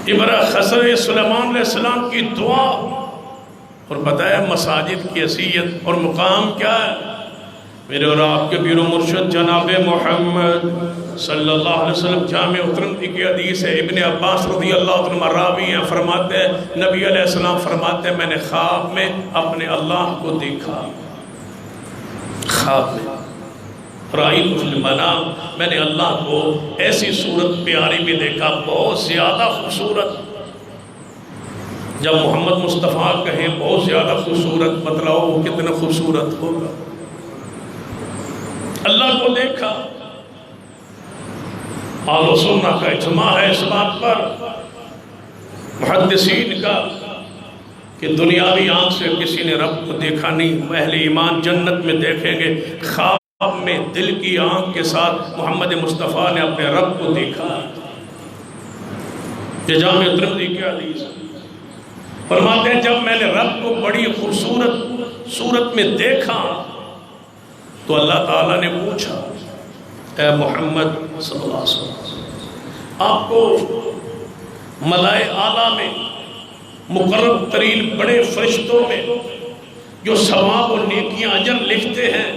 عبرہ خسر سلیمان علیہ السلام کی دعا، اور بتایا مساجد کی حیثیت اور مقام کیا ہے۔ میرے اور آپ کے پیر و مرشد جناب محمد صلی اللہ علیہ وسلم جامع ترمذی کی حدیث ہے، ابن عباس رضی اللہ عنہ راوی ہیں، فرماتے ہیں نبی علیہ السلام فرماتے ہیں میں نے خواب میں اپنے اللہ کو دیکھا، خواب میں رأیت فی المنام، میں نے اللہ کو ایسی صورت پیاری بھی دیکھا، بہت زیادہ خوبصورت۔ جب محمد مصطفیٰ کہیں بہت زیادہ خوبصورت، بتلاؤ وہ کتنا خوبصورت ہوگا۔ اللہ کو دیکھا، اہل و سنہ کا اجماع ہے اس بات پر، محدثین کا، کہ دنیاوی آنکھ سے کسی نے رب کو دیکھا نہیں، اہل ایمان جنت میں دیکھیں گے، خواب میں دل کی آنکھ کے ساتھ محمد مصطفیٰ نے اپنے رب کو دیکھا۔ یہ جامع ترمذی کی حدیث فرماتے ہیں جب میں نے رب کو بڑی خوبصورت صورت میں دیکھا تو اللہ تعالیٰ نے پوچھا اے محمد صلی اللہ علیہ وسلم، آپ کو ملائے اعلیٰ میں مقرب ترین بڑے فرشتوں میں جو ثواب و نیکیاں اجر لکھتے ہیں،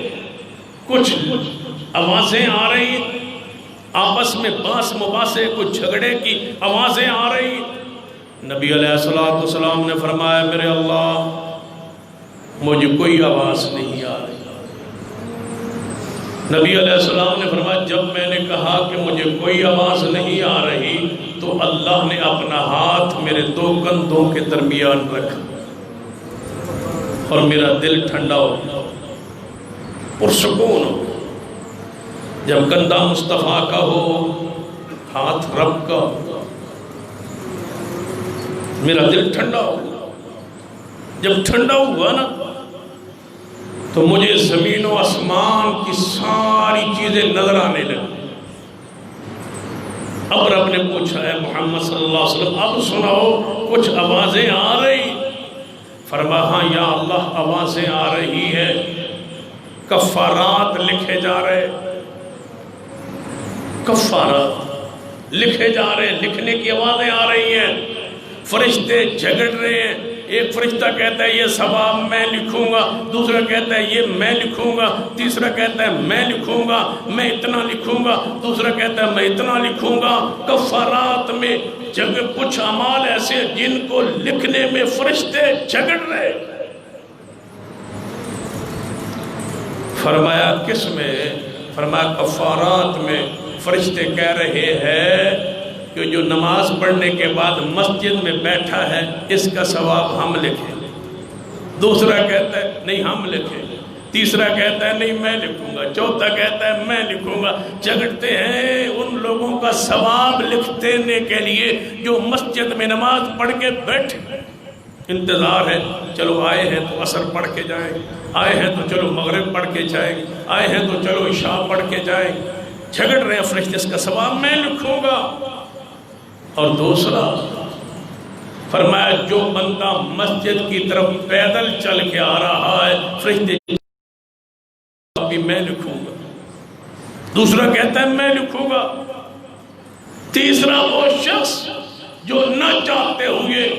کچھ آوازیں آ رہی، آپس میں باس مباحثے، کچھ جھگڑے کی آوازیں آ رہی۔ نبی علیہ السلام نے فرمایا میرے اللہ مجھے کوئی آواز نہیں آ رہی۔ نبی علیہ السلام نے فرمایا جب میں نے کہا کہ مجھے کوئی آواز نہیں آ رہی تو اللہ نے اپنا ہاتھ میرے دو کندھوں کے درمیان رکھا اور میرا دل ٹھنڈا ہو، پرسکون ہو۔ جب کندھا مصطفیٰ کا ہو، ہاتھ رب کا ہو، میرا دل ٹھنڈا ہو۔ جب ٹھنڈا ہوا نا تو مجھے زمین و آسمان کی ساری چیزیں نظر آنے لگی۔ اب رب نے پوچھا ہے محمد صلی اللہ علیہ وسلم اب سناؤ کچھ آوازیں آ رہی؟ فرمایا ہاں یا اللہ آوازیں آ رہی ہیں، کفارات لکھے جا رہے، کفارات لکھے جا رہے، لکھنے کی آوازیں آ رہی ہیں، فرشتے جھگڑ رہے ہیں۔ ایک فرشتہ کہتا ہے یہ ثواب میں لکھوں گا، دوسرا کہتا ہے یہ میں لکھوں گا، تیسرا کہتا ہے میں لکھوں گا، میں اتنا لکھوں گا، دوسرا کہتا ہے میں اتنا لکھوں گا۔ کفارات میں کچھ اعمال ایسے جن کو لکھنے میں فرشتے جھگڑ رہے۔ فرمایا کس میں؟ فرمایا کفارات میں فرشتے کہہ رہے ہیں کہ جو نماز پڑھنے کے بعد مسجد میں بیٹھا ہے اس کا ثواب ہم لکھیں گے، دوسرا کہتا ہے نہیں ہم لکھیں گے، تیسرا کہتا ہے نہیں میں لکھوں گا، چوتھا کہتا ہے میں لکھوں گا۔ جھگڑتے ہیں ان لوگوں کا ثواب لکھ دینے کے لیے جو مسجد میں نماز پڑھ کے بیٹھے، انتظار ہے چلو آئے ہیں تو عصر پڑھ کے جائیں، آئے ہیں تو چلو مغرب پڑھ کے جائیں، آئے ہیں تو چلو عشاء پڑھ کے جائیں۔ جھگڑ رہے ہیں فرشتے اس کا ثواب میں لکھوں گا۔ اور دوسرا فرمایا جو بندہ مسجد کی طرف پیدل چل کے آ رہا ہے فرشتے بھی میں لکھوں گا، دوسرا کہتا ہے میں لکھوں گا، تیسرا وہ شخص جو نہ چاہتے ہوئے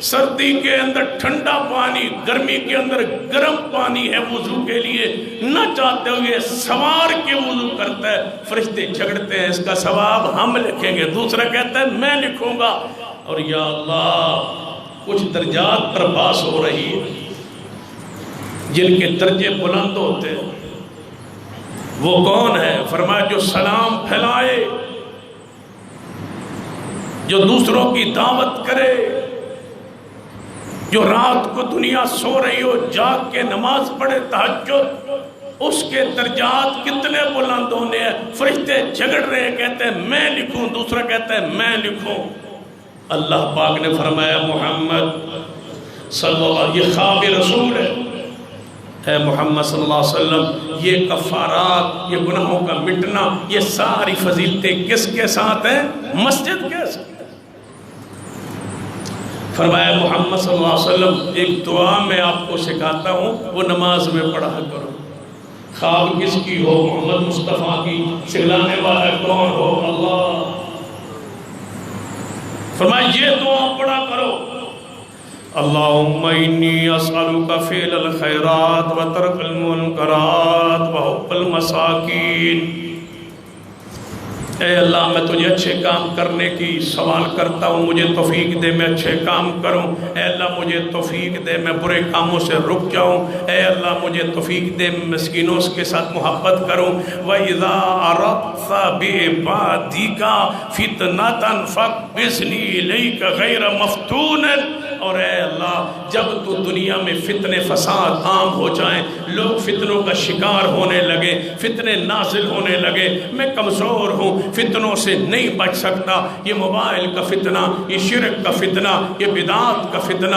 سردی کے اندر ٹھنڈا پانی، گرمی کے اندر گرم پانی ہے وضو کے لیے، نہ چاہتے ہوئے سوار کے وضو کرتا ہے، فرشتے جھگڑتے ہیں اس کا ثواب ہم لکھیں گے، دوسرا کہتا ہے میں لکھوں گا۔ اور یا اللہ کچھ درجات پر بحث ہو رہی ہے، جن کے درجے بلند ہوتے ہیں وہ کون ہے؟ فرمایا جو سلام پھیلائے، جو دوسروں کی دعوت کرے، جو رات کو دنیا سو رہی ہو جاگ کے نماز پڑھے تہجد، اس کے درجات کتنے بلند ہونے ہیں۔ فرشتے جھگڑ رہے ہیں، کہتے ہیں میں لکھوں، دوسرا کہتا ہے میں لکھوں۔ اللہ پاک نے فرمایا محمد صلی اللہ علیہ وسلم، یہ خواب رسول ہے، اے محمد صلی اللہ علیہ وسلم یہ کفارات، یہ گناہوں کا مٹنا، یہ ساری فضیلتیں کس کے ساتھ ہیں؟ مسجد کے ساتھ۔ فرمایا محمد صلی اللہ علیہ وسلم ایک دعا میں آپ کو سکھاتا ہوں، وہ نماز میں پڑھا کرو۔ خواب کس کی ہو؟ محمد مصطفیٰ کی، سکھلانے والا کون ہو؟ اللہ۔ فرمایا یہ دعا پڑھا کرو، اللہم انی اسألک فعل الخیرات و ترک المنکرات و والمساکین۔ اے اللہ میں تجھے اچھے کام کرنے کی سوال کرتا ہوں، مجھے توفیق دے میں اچھے کام کروں۔ اے اللہ مجھے توفیق دے میں برے کاموں سے رک جاؤں۔ اے اللہ مجھے توفیق دے مسکینوں کے ساتھ محبت کروں۔ وَإِذَا أَرَدْتَ بِعِبَادِكَ فِتْنَةً فَاقْبِضْنِي إِلَيْكَ غَيْرَ مَفْتُونٍ۔ اور اے اللہ جب تو دنیا میں فتنے فساد عام ہو جائیں، لوگ فتنوں کا شکار ہونے لگے، فتنے نازل ہونے لگے، میں کمزور ہوں، فتنوں سے نہیں بچ سکتا، یہ موبائل کا فتنہ، یہ شرک کا فتنہ، یہ بدعات کا فتنہ،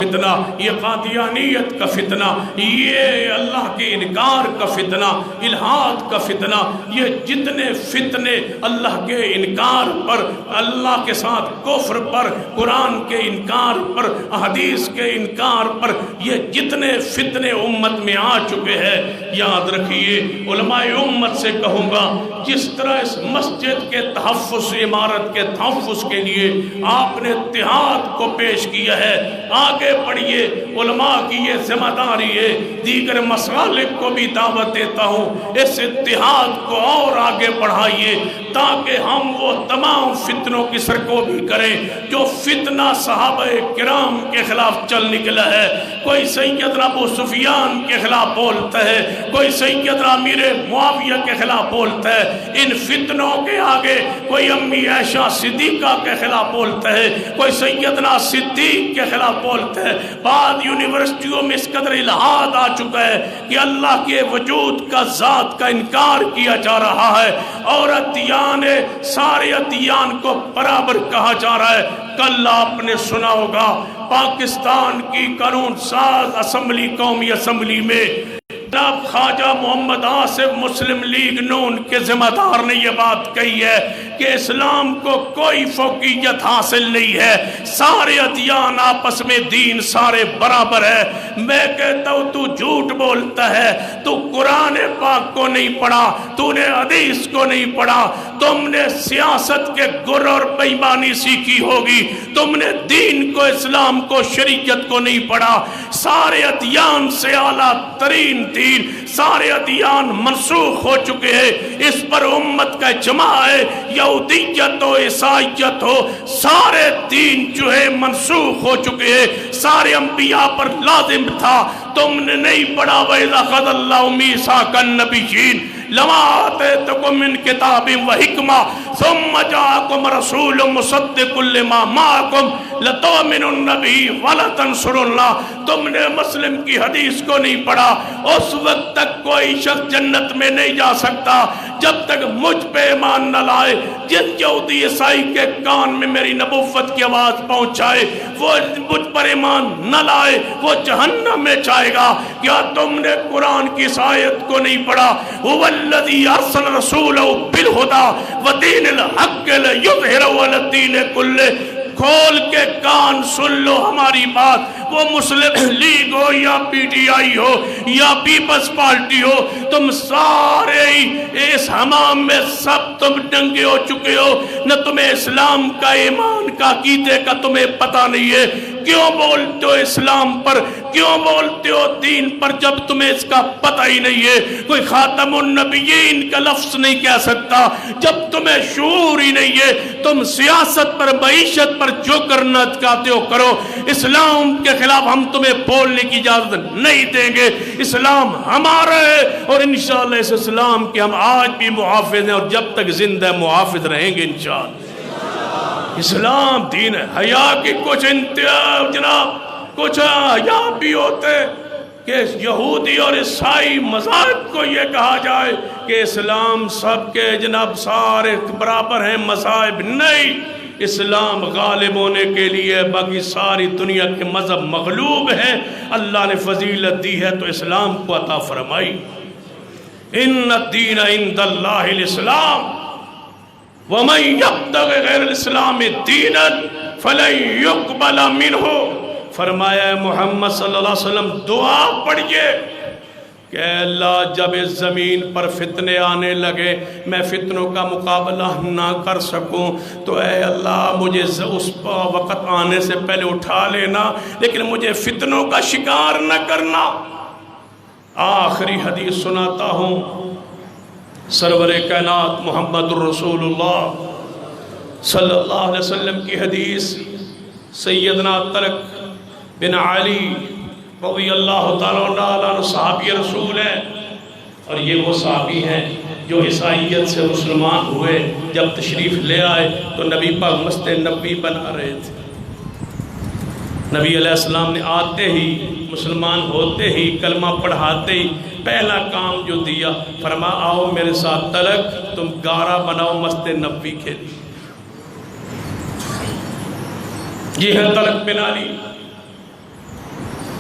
فتنہ، یہ قادیانیت کا فتنہ، یہ اللہ کے انکار کا فتنہ، الہاد کا فتنہ، یہ جتنے فتنے اللہ کے انکار پر، اللہ کے ساتھ کفر پر، قرآن کے انکار پر، حدیث کے انکار پر، یہ جتنے فتنے امت میں آ چکے ہیں، یاد رکھیے علماء امت سے کہوں گا، جس طرح اس مسجد کے تحفظ، عمارت کے تحفظ کے لیے آپ نے اتحاد کو پیش کیا ہے، آگے پڑھیے، علماء کی یہ ذمہ داری ہے۔ دیگر مسالک کو بھی دعوت دیتا ہوں، اس اتحاد کو اور آگے بڑھائیے تاکہ ہم وہ تمام فتنوں کی سرکوبی کریں جو فتنہ صحابہ کرام کے خلاف چل نکلا ہے۔ کوئی سیدنا ابو سفیان کے خلاف بولتا ہے، کوئی سیدنا امیر معاویہ کے خلاف بولتا ہے، ان فتنوں کے آگے کوئی امی عائشہ صدیقہ کے خلاف بولتا ہے، کوئی سیدنا صدیق کے خلاف بولتا ہے۔ بعد یونیورسٹیوں میں اس قدر الہاد آ چکا ہے کہ اللہ کے وجود کا، ذات کا انکار کیا جا رہا ہے، اور ادیان سارے ادیان کو برابر کہا جا رہا ہے۔ کل آپ نے سنا ہوگا پاکستان کی قانون ساز اسمبلی، قومی اسمبلی میں جناب خواجہ محمد آصف مسلم لیگ نون کے ذمہ دار نے یہ بات کہی ہے کہ اسلام کو کوئی فوقیت حاصل نہیں ہے، سارے ادیان آپس میں دین سارے برابر ہے۔ میں کہتا ہوں تو جھوٹ بولتا ہے، تو قرآن پاک کو نہیں پڑھا، تو نے حدیث کو نہیں پڑھا، تم نے سیاست کے گر اور بےایمانی سیکھی ہوگی، تم نے دین کو، اسلام کو، شریعت کو نہیں پڑھا۔ سارے ادیان سے اعلیٰ ترین دین، سارے ادیان منسوخ ہو چکے ہیں، اس پر امت کا اجماع ہے، یہودیت ہو، عیسائیت ہو، سارے دین جو ہے منسوخ ہو چکے ہیں، سارے انبیاء پر لازم تھا، تم نے نہیں پڑھا۔ وَإِذَا أَخَذَ اللَّهُ مِيثَاقَ النَّبِيِّينَ لَمَا آتَيْتُكُم مِّن كِتَابٍ وَحِكْمَةٍ ثُمَّ جَاءَكُمْ رَسُولٌ مُصَدِّقٌ لِّمَا مَعَكُمْ لَتُؤْمِنُنَّ بِهِ وَلَتَنصُرُنَّهُ۔ تم نے مسلم کی حدیث کو نہیں پڑھا، اس وقت تک کوئی شخص جنت میں نہیں جا سکتا جب تک مجھ پہ ایمان نہ لائے۔ جن یہودی عیسائی کے کان میں میری نبوت کی آواز پہنچائے، وہ مجھ پر ایمان نہ لائے، وہ جہنم میں جائے گا۔ کیا تم نے قرآن کی اس آیت کو نہیں پڑھا؟ هو الذي ارسل رسوله بالهدى ودين الحق ليظهره على الدين كله۔ کھول کے کان سن لو ہماری بات، وہ مسلم لیگ ہو یا پی ٹی آئی ہو یا پیپلز پارٹی ہو، تم سارے اس حمام میں سب تم ننگے ہو چکے ہو، نہ تمہیں اسلام کا، ایمان کا، عقیدے کا تمہیں پتہ نہیں ہے۔ کیوں بولتے ہو اسلام پر، کیوں بولتے ہو دین پر جب تمہیں اس کا پتہ ہی نہیں ہے؟ کوئی خاتم النبیین کا لفظ نہیں کہہ سکتا جب تمہیں شعور ہی نہیں ہے۔ تم سیاست پر، معیشت پر جو کرنا چاہتے ہو کرو، اسلام کے خلاف ہم تمہیں بولنے کی اجازت نہیں دیں گے۔ اسلام ہمارا ہے اور انشاءاللہ اس اسلام کے ہم آج بھی محافظ ہیں اور جب تک زندہ محافظ رہیں گے انشاءاللہ۔ اسلام دین ہے۔ حیا کی کچھ انتہا جناب، کچھ حیا بھی ہوتے کہ یہودی اور عیسائی مذاہب کو یہ کہا جائے کہ اسلام سب کے جناب سارے برابر ہیں، مذاہب نہیں۔ اسلام غالب ہونے کے لیے باقی ساری دنیا کے مذہب مغلوب ہیں، اللہ نے فضیلت دی ہے تو اسلام کو عطا فرمائی۔ ان الدین عند اللہ الاسلام وَمَن يَبْتَغِ غَيْرَ الْإِسْلَامِ دِينًا فَلَن يُقْبَلَ مِنْهُ۔ فرمایا محمد صلی اللہ علیہ وسلم دعا پڑھئے کہ اللہ جب اس زمین پر فتنے آنے لگے، میں فتنوں کا مقابلہ نہ کر سکوں تو اے اللہ مجھے اس وقت آنے سے پہلے اٹھا لینا، لیکن مجھے فتنوں کا شکار نہ کرنا۔ آخری حدیث سناتا ہوں، سرور کائنات محمد الرسول اللہ صلی اللہ علیہ وسلم کی حدیث، سیدنا طلق بن علی رضی اللہ تعالیٰ عنہ صحابی رسول ہے، اور یہ وہ صحابی ہیں جو عیسائیت سے مسلمان ہوئے۔ جب تشریف لے آئے تو نبی پاک مسجد نبوی بنا رہے تھے۔ نبی علیہ السلام نے آتے ہی، مسلمان ہوتے ہی، کلمہ پڑھاتے ہی پہلا کام جو دیا، فرما آؤ میرے ساتھ طلق، تم گارا بناؤ مسجد نبوی کے لیے۔ یہ ہے طلق بن علی۔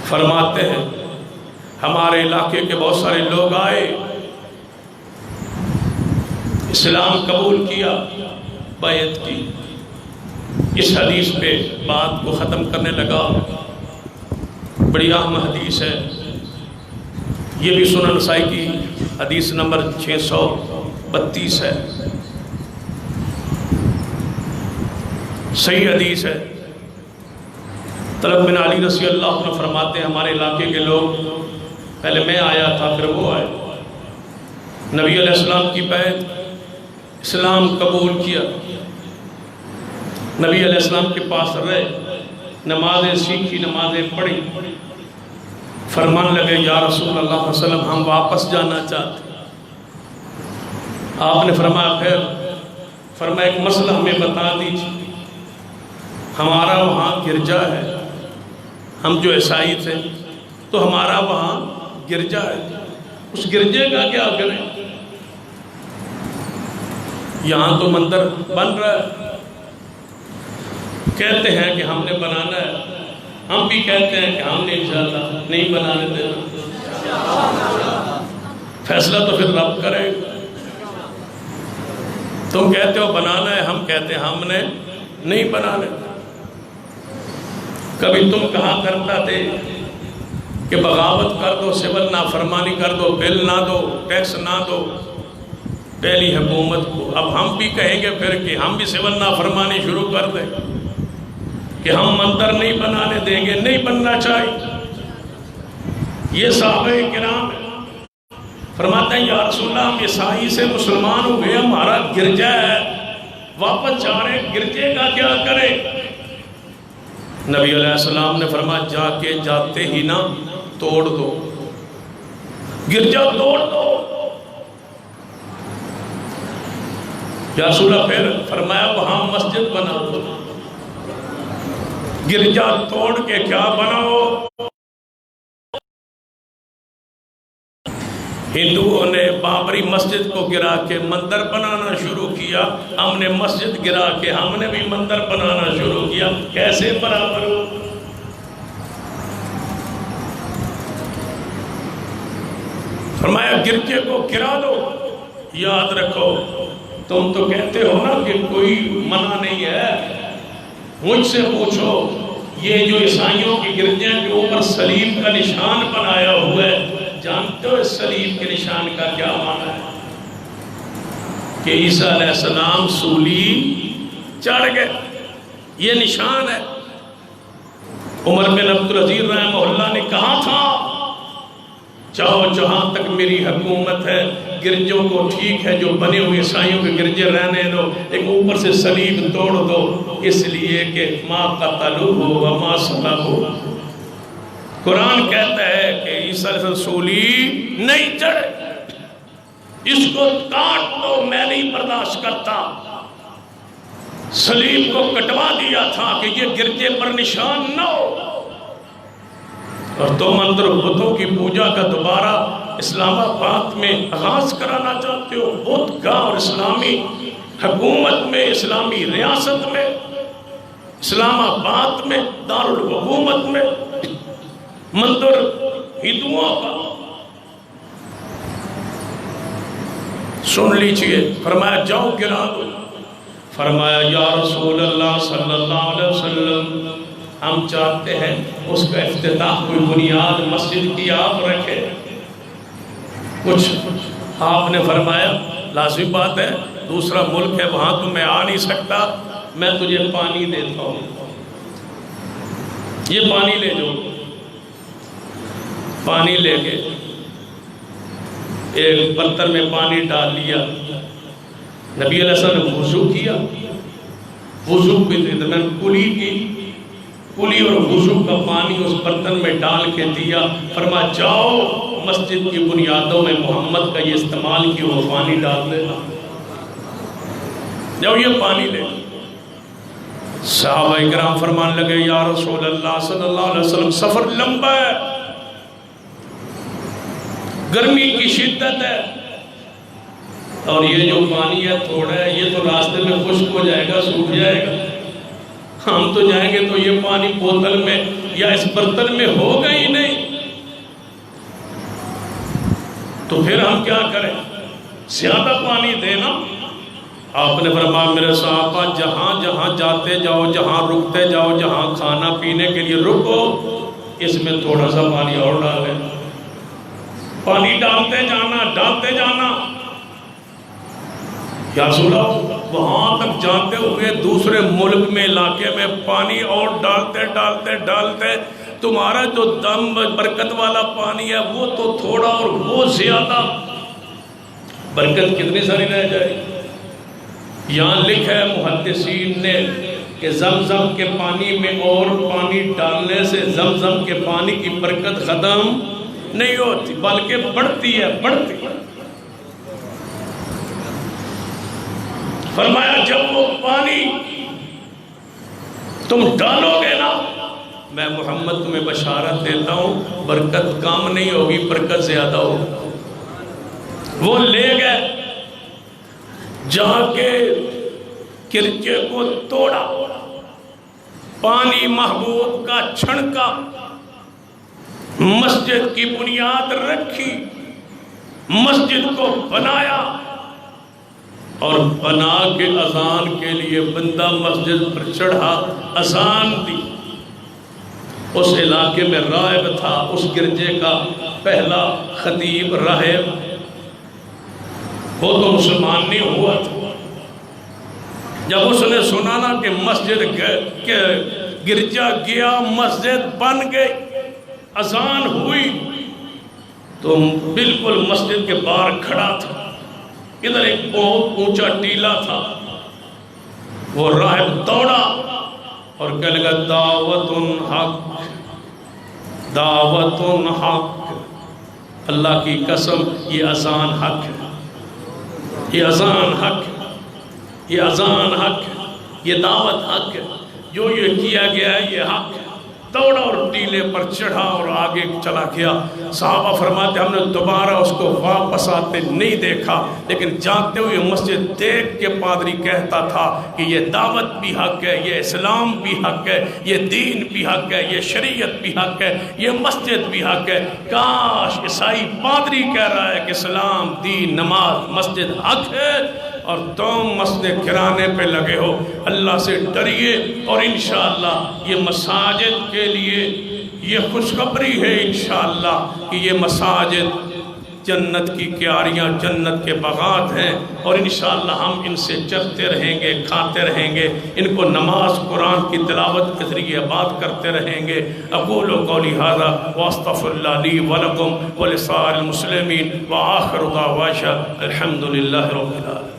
فرماتے ہیں ہمارے علاقے کے بہت سارے لوگ آئے، اسلام قبول کیا، بیعت کی۔ اس حدیث پہ بات کو ختم کرنے لگا۔ بڑی اہم حدیث ہے یہ بھی، سنن نسائی کی حدیث نمبر 632 ہے، صحیح حدیث ہے۔ طلق بن علی رضی اللہ عنہ فرماتے ہیں ہمارے علاقے کے لوگ، پہلے میں آیا تھا پھر وہ آئے، نبی علیہ السلام کی بیعت، اسلام قبول کیا، نبی علیہ السلام کے پاس رہے، نمازیں سیکھی، نمازیں پڑھی، فرمان لگے یا رسول اللہ صلی اللہ علیہ وسلم ہم واپس جانا چاہتے ہیں۔ آپ نے فرمایا پھر؟ فرمایا ایک مسئلہ ہمیں بتا دیجیے، ہمارا وہاں گرجا ہے، ہم جو عیسائی تھے تو ہمارا وہاں گرجا ہے، اس گرجے کا کیا کریں؟ یہاں تو مندر بن رہا ہے، کہتے ہیں کہ ہم نے بنانا ہے، ہم بھی کہتے ہیں کہ ہم نے انشاءاللہ نہیں بنانے دینا، فیصلہ تو پھر رب کرے گا۔ تم کہتے ہو بنانا ہے، ہم کہتے ہیں ہم نے نہیں بنانے۔ کبھی تم کہا کرتا تھے کہ بغاوت کر دو، سول نافرمانی کر دو، بل نہ دو، ٹیکس نہ دو پہلی حکومت کو۔ اب ہم بھی کہیں گے پھر کہ ہم بھی سول نافرمانی شروع کر دیں کہ ہم مندر نہیں بنانے دیں گے، نہیں بننا چاہیے۔ یہ صحابہ کرام فرماتے ہیں یا رسول اللہ ہم عیسائی سے مسلمان ہو گئے، ہمارا گرجا ہے، واپس جا رہے، گرجے کا کیا کرے؟ نبی علیہ السلام نے فرمایا جا کے جاتے ہی نہ توڑ دو، گرجا توڑ دو۔ یا رسول اللہ پھر؟ فرمایا وہاں مسجد بنا دو۔ گرجا توڑ کے کیا بناؤ؟ ہندوؤں نے بابری مسجد کو گرا کے مندر بنانا شروع کیا، ہم نے مسجد گرا کے ہم نے بھی مندر بنانا شروع کیا، کیسے برابر ہو؟ فرمایا گرجے کو گرا دو۔ یاد رکھو تم تو کہتے ہو نا کہ کوئی منع نہیں ہے، مجھ سے پوچھو یہ جو عیسائیوں کی گرجوں کے اوپر صلیب کا نشان بنایا ہوا ہے، جانتے ہو اس صلیب کے نشان کا کیا معنی ہے؟ کہ عیسیٰ علیہ السلام سولی چڑھ گئے، یہ نشان ہے۔ عمر بن عبدالعزیز رحمہ اللہ نے کہا تھا چاہو جہاں تک میری حکومت ہے گرجوں کو ٹھیک ہے جو بنے ہوئے عیسائیوں کے گرجے رہنے دو، ایک اوپر سے صلیب توڑ دو، اس لیے کہ ما قتلوہ وما صلبوہ۔ قرآن کہتا ہے کہ عیسیٰ علیہ السلام سولی نہیں چڑھے، اس کو کاٹ دو، میں نہیں برداشت کرتا۔ صلیب کو کٹوا دیا تھا کہ یہ گرجے پر نشان نہ ہو، اور تم اندر بتوں کی پوجا کا دوبارہ اسلام آباد میں آغاز کرانا چاہتے ہو، بت گاہ اور اسلامی حکومت میں، اسلامی ریاست میں، اسلام آباد میں، دارالحکومت میں مندر ہندوؤں کا۔ سن لیجئے، فرمایا جاؤ گرا دو۔ فرمایا یا رسول اللہ صلی اللہ علیہ وسلم ہم چاہتے ہیں اس کا افتتاح کوئی بنیاد مسجد کی آپ رکھے۔ کچھ آپ نے فرمایا لازم بات ہے، دوسرا ملک ہے وہاں تو میں آ نہیں سکتا، میں تجھے پانی دیتا ہوں، یہ پانی لے جو۔ پانی لے کے ایک برتن میں پانی ڈال لیا، نبی علیہ السلام نے وضو کیا، وضو کے درمیان کلی کی، کلی اور وضو کا پانی اس برتن میں ڈال کے دیا، فرمایا جاؤ مسجد کی بنیادوں میں محمد کا یہ استعمال کیا، وہ پانی ڈال دینا، جاؤ یہ پانی لے۔ صحابہ اکرام فرمان لگے یا رسول اللہ صلی اللہ علیہ وسلم سفر لمبا ہے، گرمی کی شدت ہے، اور یہ جو پانی ہے تھوڑا ہے، یہ تو راستے میں خشک ہو جائے گا، سوکھ جائے گا، ہم تو جائیں گے تو یہ پانی بوتل میں یا اس برتن میں ہوگا ہی نہیں، تو پھر ہم کیا کریں؟ زیادہ پانی دینا۔ آپ نے فرمایا میرے صحابہ جہاں جہاں جاتے جاؤ، جہاں رکتے جاؤ، جہاں کھانا پینے کے لیے رکو، اس میں تھوڑا سا پانی اور ڈالیں، پانی ڈالتے جانا۔ یا رسول اللہ وہاں تک جاتے ہوئے دوسرے ملک میں علاقے میں پانی اور ڈالتے تمہارا جو دم برکت والا پانی ہے وہ تو تھوڑا اور وہ زیادہ، برکت کتنی ساری رہ جائے۔ یہاں لکھا ہے محدثین نے کہ زمزم کے پانی میں اور پانی ڈالنے سے زمزم کے پانی کی برکت ختم نہیں ہوتی بلکہ بڑھتی ہے۔ فرمایا جب وہ پانی تم ڈالو گے نا، میں محمد تمہیں بشارت دیتا ہوں برکت کم نہیں ہوگی، برکت زیادہ ہوگی۔ وہ لے گئے، جا کے کرچے کو توڑا، پانی محبوب کا چھڑکا، مسجد کی بنیاد رکھی، مسجد کو بنایا، اور بنا کے اذان کے لیے بندہ مسجد پر چڑھا، اذان دی۔ اس علاقے میں راہب تھا، اس گرجے کا پہلا خطیب راہب، وہ تو مسلمان نہیں ہوا تھا۔ جب اس نے سنا نا کہ مسجد کے گرجا گیا، مسجد بن گئی، اذان ہوئی، تو بالکل مسجد کے باہر کھڑا تھا، ادھر ایک بہت اونچا ٹیلا تھا، وہ راہب دوڑا اور کہنے لگا دعوت حق، دعوت حق، اللہ کی قسم یہ اذان حق ہے، یہ اذان حق ہے، یہ اذان حق ہے، یہ دعوت حق ہے، جو یہ کیا گیا ہے یہ حق ہے۔ دوڑا اور ٹیلے پر چڑھا اور آگے چلا گیا۔ صحابہ فرماتے ہم نے دوبارہ اس کو واپس آتے نہیں دیکھا، لیکن جاتے ہوئے مسجد دیکھ کے پادری کہتا تھا کہ یہ دعوت بھی حق ہے، یہ اسلام بھی حق ہے، یہ دین بھی حق ہے، یہ شریعت بھی حق ہے، یہ مسجد بھی حق ہے۔ کاش عیسائی پادری کہہ رہا ہے کہ اسلام، دین، نماز، مسجد حق ہے، اور تم مسجد گرانے پہ لگے ہو۔ اللہ سے ڈریے، اور انشاءاللہ یہ مساجد کے لیے یہ خوشخبری ہے انشاءاللہ کہ یہ مساجد جنت کی کیاریاں، جنت کے باغات ہیں، اور انشاءاللہ ہم ان سے چرتے رہیں گے، کھاتے رہیں گے، ان کو نماز قرآن کی تلاوت کے ذریعے آباد کرتے رہیں گے۔ اقول قولی ھذا واستغفر اللہ لی ولکم ولسائر المسلمین وآخر دعوانا الحمد للہ رب العالمین۔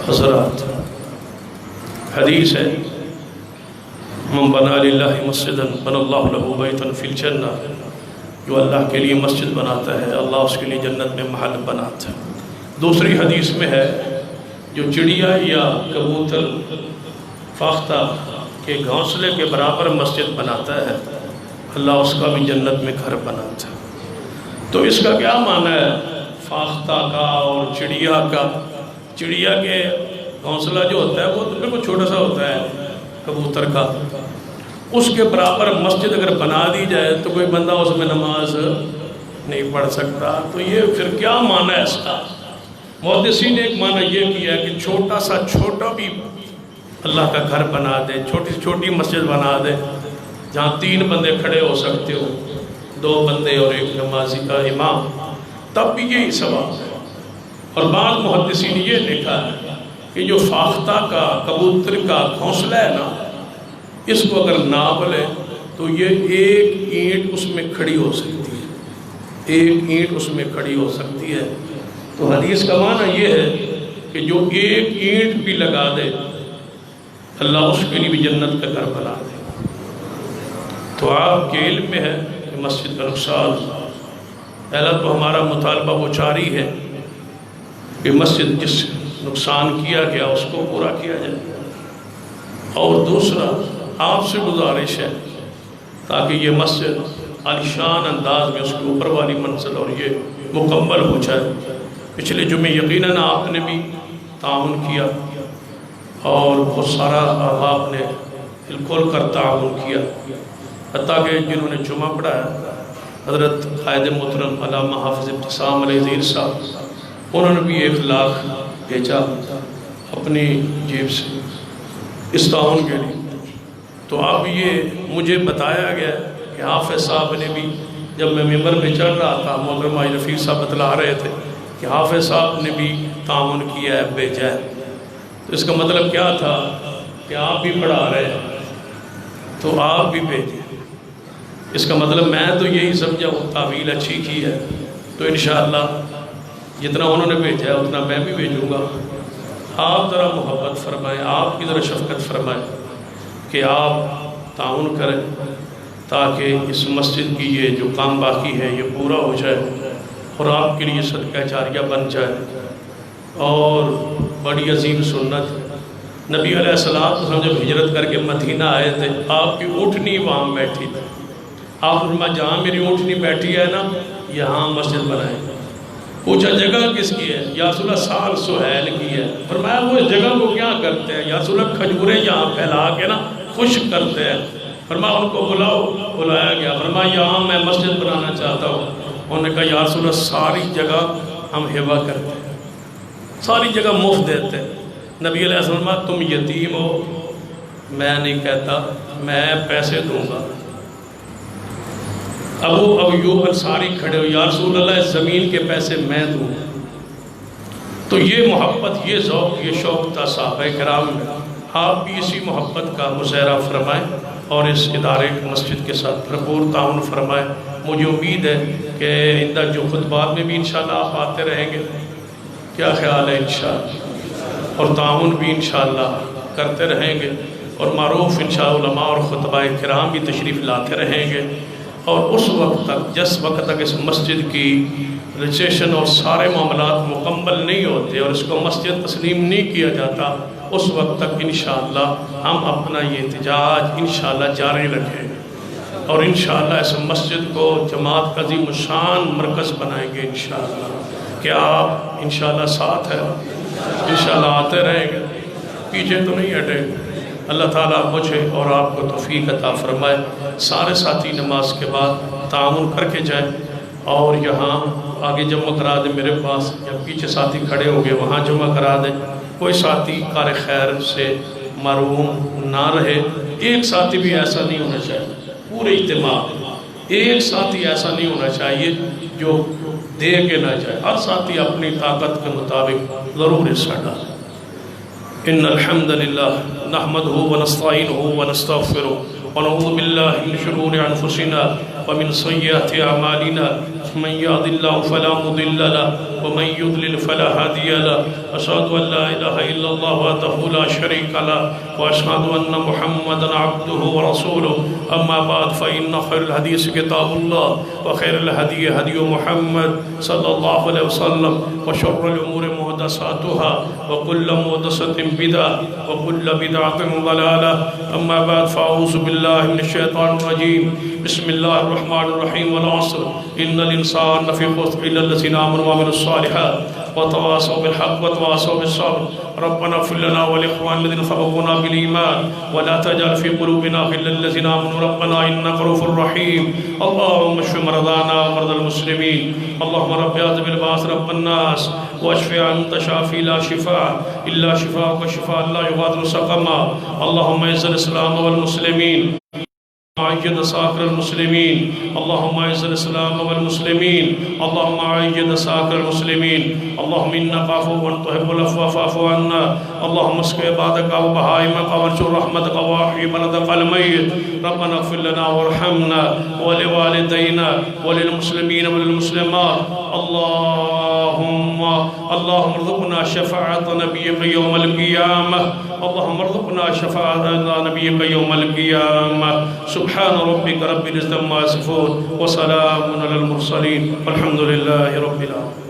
حضرات حدیث ہے من بنا للہ مسجدا بنا اللہ لہ بیتا فی الجنہ، جو اللہ کے لیے مسجد بناتا ہے اللہ اس کے لیے جنت میں محل بناتا ہے۔ دوسری حدیث میں ہے جو چڑیا یا کبوتر فاختہ کے گھونسلے کے برابر مسجد بناتا ہے اللہ اس کا بھی جنت میں گھر بناتا ہے۔ تو اس کا کیا معنی ہے فاختہ کا اور چڑیا کا؟ چڑیا کے گھونسلہ جو ہوتا ہے وہ بالکل چھوٹا سا ہوتا ہے کبوتر کا، اس کے برابر مسجد اگر بنا دی جائے تو کوئی بندہ اس میں نماز نہیں پڑھ سکتا۔ تو یہ پھر کیا معنی ہے اس کا؟ محدثین نے ایک معنی یہ کیا ہے کہ چھوٹا سا چھوٹا بھی اللہ کا گھر بنا دے، چھوٹی سے چھوٹی مسجد بنا دے جہاں 3 بندے کھڑے ہو سکتے ہو، 2 بندے اور ایک نمازی کا امام، تب بھی یہی ثواب ہے۔ اور بعض محدثین نے یہ لکھا ہے کہ جو فاختہ کا کبوتر کا گھونسلہ ہے نا، اس کو اگر ناپ لے تو یہ ایک اینٹ اس میں کھڑی ہو سکتی ہے، ایک اینٹ اس میں کھڑی ہو سکتی ہے۔ تو حدیث کا معنی یہ ہے کہ جو ایک اینٹ بھی لگا دے اللہ اس کے لیے بھی جنت کا گھر بنا دے۔ تو آپ کے علم میں ہے کہ مسجد کا نقصان پہلا تو ہمارا مطالبہ وہ جاری ہے کہ مسجد جس نقصان کیا گیا اس کو پورا کیا جائے، اور دوسرا آپ سے گزارش ہے تاکہ یہ مسجد عالیشان انداز میں اس کے اوپر والی منزل اور یہ مکمل ہو جائے۔ پچھلے جمعے یقیناً آپ نے بھی تعاون کیا اور بہت سارا آپ نے دل کھول کر تعاون کیا، حتیٰ کہ جنہوں نے جمعہ پڑھایا حضرت قائد محترم علامہ حافظ ابتسام علیہ زیر صاحب، انہوں نے بھی 1 لاکھ بھیجا اپنی جیب سے اس تعاون کے لیے۔ تو اب یہ مجھے بتایا گیا کہ حافظ صاحب نے بھی، جب میں ممبر پہ چڑھ رہا تھا محترم رفیق صاحب بتلا رہے تھے کہ حافظ صاحب نے بھی تعاون کیا ہے، بھیجا ہے۔ تو اس کا مطلب کیا تھا کہ آپ بھی پڑھا رہے ہیں تو آپ بھی بھیجیں۔ اس کا مطلب میں تو یہی سمجھا وہ تعویل اچھی کی ہے، تو انشاءاللہ جتنا انہوں نے بھیجا ہے اتنا میں بھی بھیجوں گا۔ آپ ذرا محبت فرمائیں، آپ کی ذرا شفقت فرمائیں کہ آپ تعاون کریں تاکہ اس مسجد کی یہ جو کام باقی ہے یہ پورا ہو جائے اور آپ کے لیے صدقہ جاریہ بن جائے۔ اور بڑی عظیم سنت، نبی علیہ السلام جب ہجرت کر کے مدینہ آئے تھے آپ کی اونٹنی وہاں بیٹھی تھی، آپ فرمایا جہاں میری اونٹنی بیٹھی ہے نا یہاں مسجد بنائیں۔ پوچھا جگہ کس کی ہے؟ یا رسول اللہ سال سہیل کی ہے۔ فرمایا وہ اس جگہ کو کیا کرتے ہیں؟ یا رسول اللہ کھجوریں یہاں پھیلا کے نا خشک کرتے ہیں۔ فرمایا ان کو بلاؤ، بلایا گیا۔ فرمایا یہاں میں مسجد بنانا چاہتا ہوں۔ انہوں نے کہا یا رسول اللہ ساری جگہ ہم ہبہ کرتے ہیں، ساری جگہ مفت دیتے ہیں۔ نبی علیہ السلام تم یتیم ہو، میں نہیں کہتا، میں پیسے دوں گا۔ ابو ایوب انصاری کھڑے ہو، یا رسول اللہ اس زمین کے پیسے میں دوں۔ تو یہ محبت، یہ ذوق، یہ شوق تھا صحابہ کرام میں۔ آپ بھی اسی محبت کا مظاہرہ فرمائیں اور اس ادارے مسجد کے ساتھ بھرپور تعاون فرمائیں۔ مجھے امید ہے کہ آئندہ جو خطبات میں بھی انشاءاللہ آپ آتے رہیں گے، کیا خیال ہے انشاءاللہ، اور تعاون بھی انشاءاللہ کرتے رہیں گے، اور معروف انشاءاللہ علماء اور خطبہ کرام بھی تشریف لاتے رہیں گے۔ اور اس وقت تک، جس وقت تک اس مسجد کی رجسٹریشن اور سارے معاملات مکمل نہیں ہوتے اور اس کو مسجد تسلیم نہیں کیا جاتا، اس وقت تک انشاءاللہ ہم اپنا یہ احتجاج انشاءاللہ جاری رکھیں اور انشاءاللہ اس مسجد کو جماعت کا عظیم الشان مرکز بنائیں گے انشاءاللہ۔ کہ آپ انشاءاللہ ساتھ ہیں، انشاءاللہ آتے رہیں گے، پیچھے تو نہیں ہٹے۔ اللہ تعالیٰ مجھے اور آپ کو توفیق عطا فرمائے۔ سارے ساتھی نماز کے بعد تعاون کر کے جائیں اور یہاں آگے جمع کرا دیں میرے پاس، یا پیچھے ساتھی کھڑے ہو گئے وہاں جمع کرا دیں۔ کوئی ساتھی کار خیر سے محروم نہ رہے۔ ایک ساتھی بھی ایسا نہیں ہونا چاہیے، پورے اجتماع ایک ساتھی ایسا نہیں ہونا چاہیے جو دے کے نہ جائے۔ ہر ساتھی اپنی طاقت کے مطابق ضرور حصہ ڈالے۔ ان الحمد للہ نحمده ونستعینه ونستغفره ونعوذ باللہ من شرور انفسنا ومن سیئات اعمالنا، من يهد الله فلا مضل له ومن يضلل فلا هادي له، اشهد ان لا اله الا الله وحده لا شريك له واشهد ان محمدا عبده ورسوله، اما بعد فان خير الحديث كتاب الله وخير الهدي هدي محمد صلى الله عليه وسلم، وشر الامور محدثاتها وكل محدثة بدعة وكل بدعة ضلالة، اما بعد فاعوذ بالله من الشيطان الرجيم، بسم الله الرحمن الرحيم، والعصر ان الانسان لفی خسر الا الذين آمنوا وعملوا الصالحات وتواصوا بالحق وتواصوا بالصبر، ربنا اغفر لنا ولاخواننا الذين سبقونا بالايمان ولا تجعل في قلوبنا غلا للذين آمنوا ربنا انك رؤوف رحيم، اللهم اشف مرضانا ومرضى المسلمين، اللهم رب اعوذ بالباس رب الناس واشف انت شافي لا شفاء الا شفاءك شفاء لا يغادر سقما، اللهم اعز الاسلام والمسلمين أعز ساكر المسلمين اللهم أعز الإسلام والمسلمين اللهم أعز ساكر المسلمين اللهم إنك عفو تحب العفو فاعف عنا اللهم اسق عبادك وبهائمك وانشر رحمتك واحيي بلدك الميت ربنا اغفر لنا وارحمنا ولوالدينا وللمسلمين وللمسلمات اللهم ارزقنا شفاعة نبيك يوم القيامة اللهم ارزقنا شفاعة نبيك يوم القيامة سبحان ربك رب العزة عما يصفون وسلام على المرسلين والحمد لله رب العالمين.